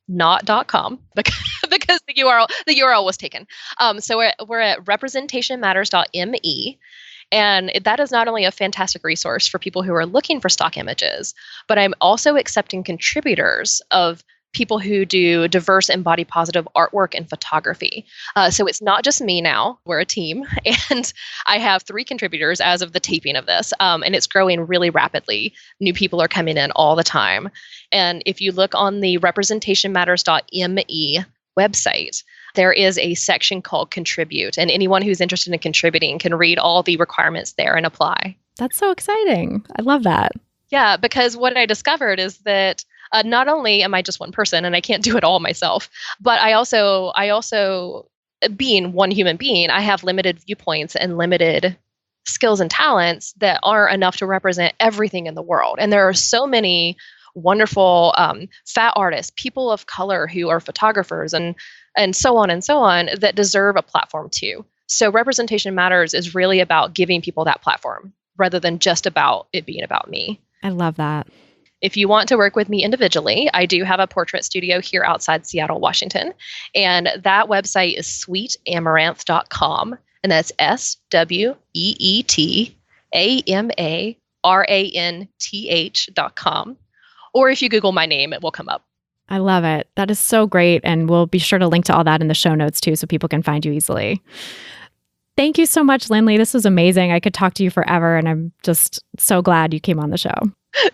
not .com, because the URL was taken. So we're at representationmatters.me. And that is not only a fantastic resource for people who are looking for stock images, but I'm also accepting contributors of people who do diverse and body positive artwork and photography. So it's not just me now, we're a team. And I have 3 contributors as of the taping of this. And it's growing really rapidly. New people are coming in all the time. And if you look on the representationmatters.me website, there is a section called Contribute. And anyone who's interested in contributing can read all the requirements there and apply.
That's so exciting. I love that.
Yeah, because what I discovered is that not only am I just one person and I can't do it all myself, but I also, being one human being, I have limited viewpoints and limited skills and talents that aren't enough to represent everything in the world. And there are so many wonderful fat artists, people of color who are photographers and so on that deserve a platform too. So Representation Matters is really about giving people that platform rather than just about it being about me.
I love that.
If you want to work with me individually, I do have a portrait studio here outside Seattle, Washington. And that website is sweetamaranth.com. And that's SWEETAMARANTH.com. Or if you Google my name, it will come up.
I love it. That is so great. And we'll be sure to link to all that in the show notes too, so people can find you easily. Thank you so much, Lindley. This was amazing. I could talk to you forever, and I'm just so glad you came on the show.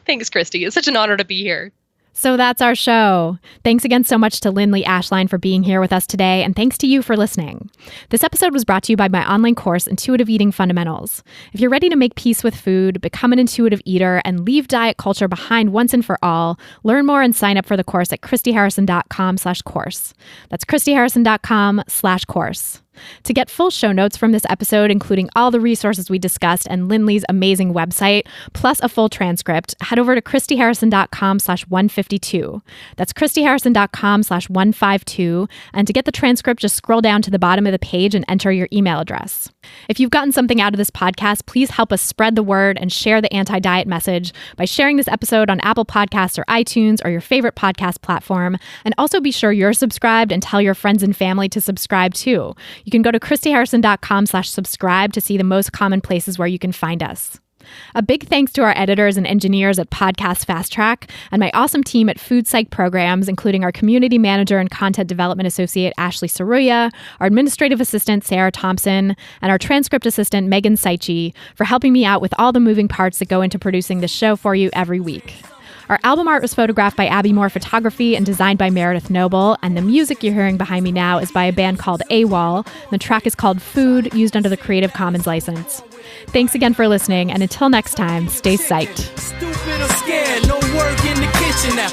Thanks, Christy. It's such an honor to be here.
So that's our show. Thanks again so much to Lindley Ashline for being here with us today, and thanks to you for listening. This episode was brought to you by my online course, Intuitive Eating Fundamentals. If you're ready to make peace with food, become an intuitive eater, and leave diet culture behind once and for all, learn more and sign up for the course at christyharrison.com/course. That's christyharrison.com/course. To get full show notes from this episode, including all the resources we discussed and Lindley's amazing website, plus a full transcript, head over to christyharrison.com/152. That's christyharrison.com/152. And to get the transcript, just scroll down to the bottom of the page and enter your email address. If you've gotten something out of this podcast, please help us spread the word and share the anti-diet message by sharing this episode on Apple Podcasts or iTunes or your favorite podcast platform. And also be sure you're subscribed and tell your friends and family to subscribe too. You can go to christyharrison.com/subscribe to see the most common places where you can find us. A big thanks to our editors and engineers at Podcast Fast Track and my awesome team at Food Psych Programs, including our community manager and content development associate, Ashley Saruya, our administrative assistant, Sarah Thompson, and our transcript assistant, Megan Saichi, for helping me out with all the moving parts that go into producing this show for you every week. Our album art was photographed by Abby Moore Photography and designed by Meredith Noble, and the music you're hearing behind me now is by a band called AWOL. The track is called Food, used under the Creative Commons license. Thanks again for listening, and until next time, stay psyched.
Stupid or scared, no work in the kitchen now.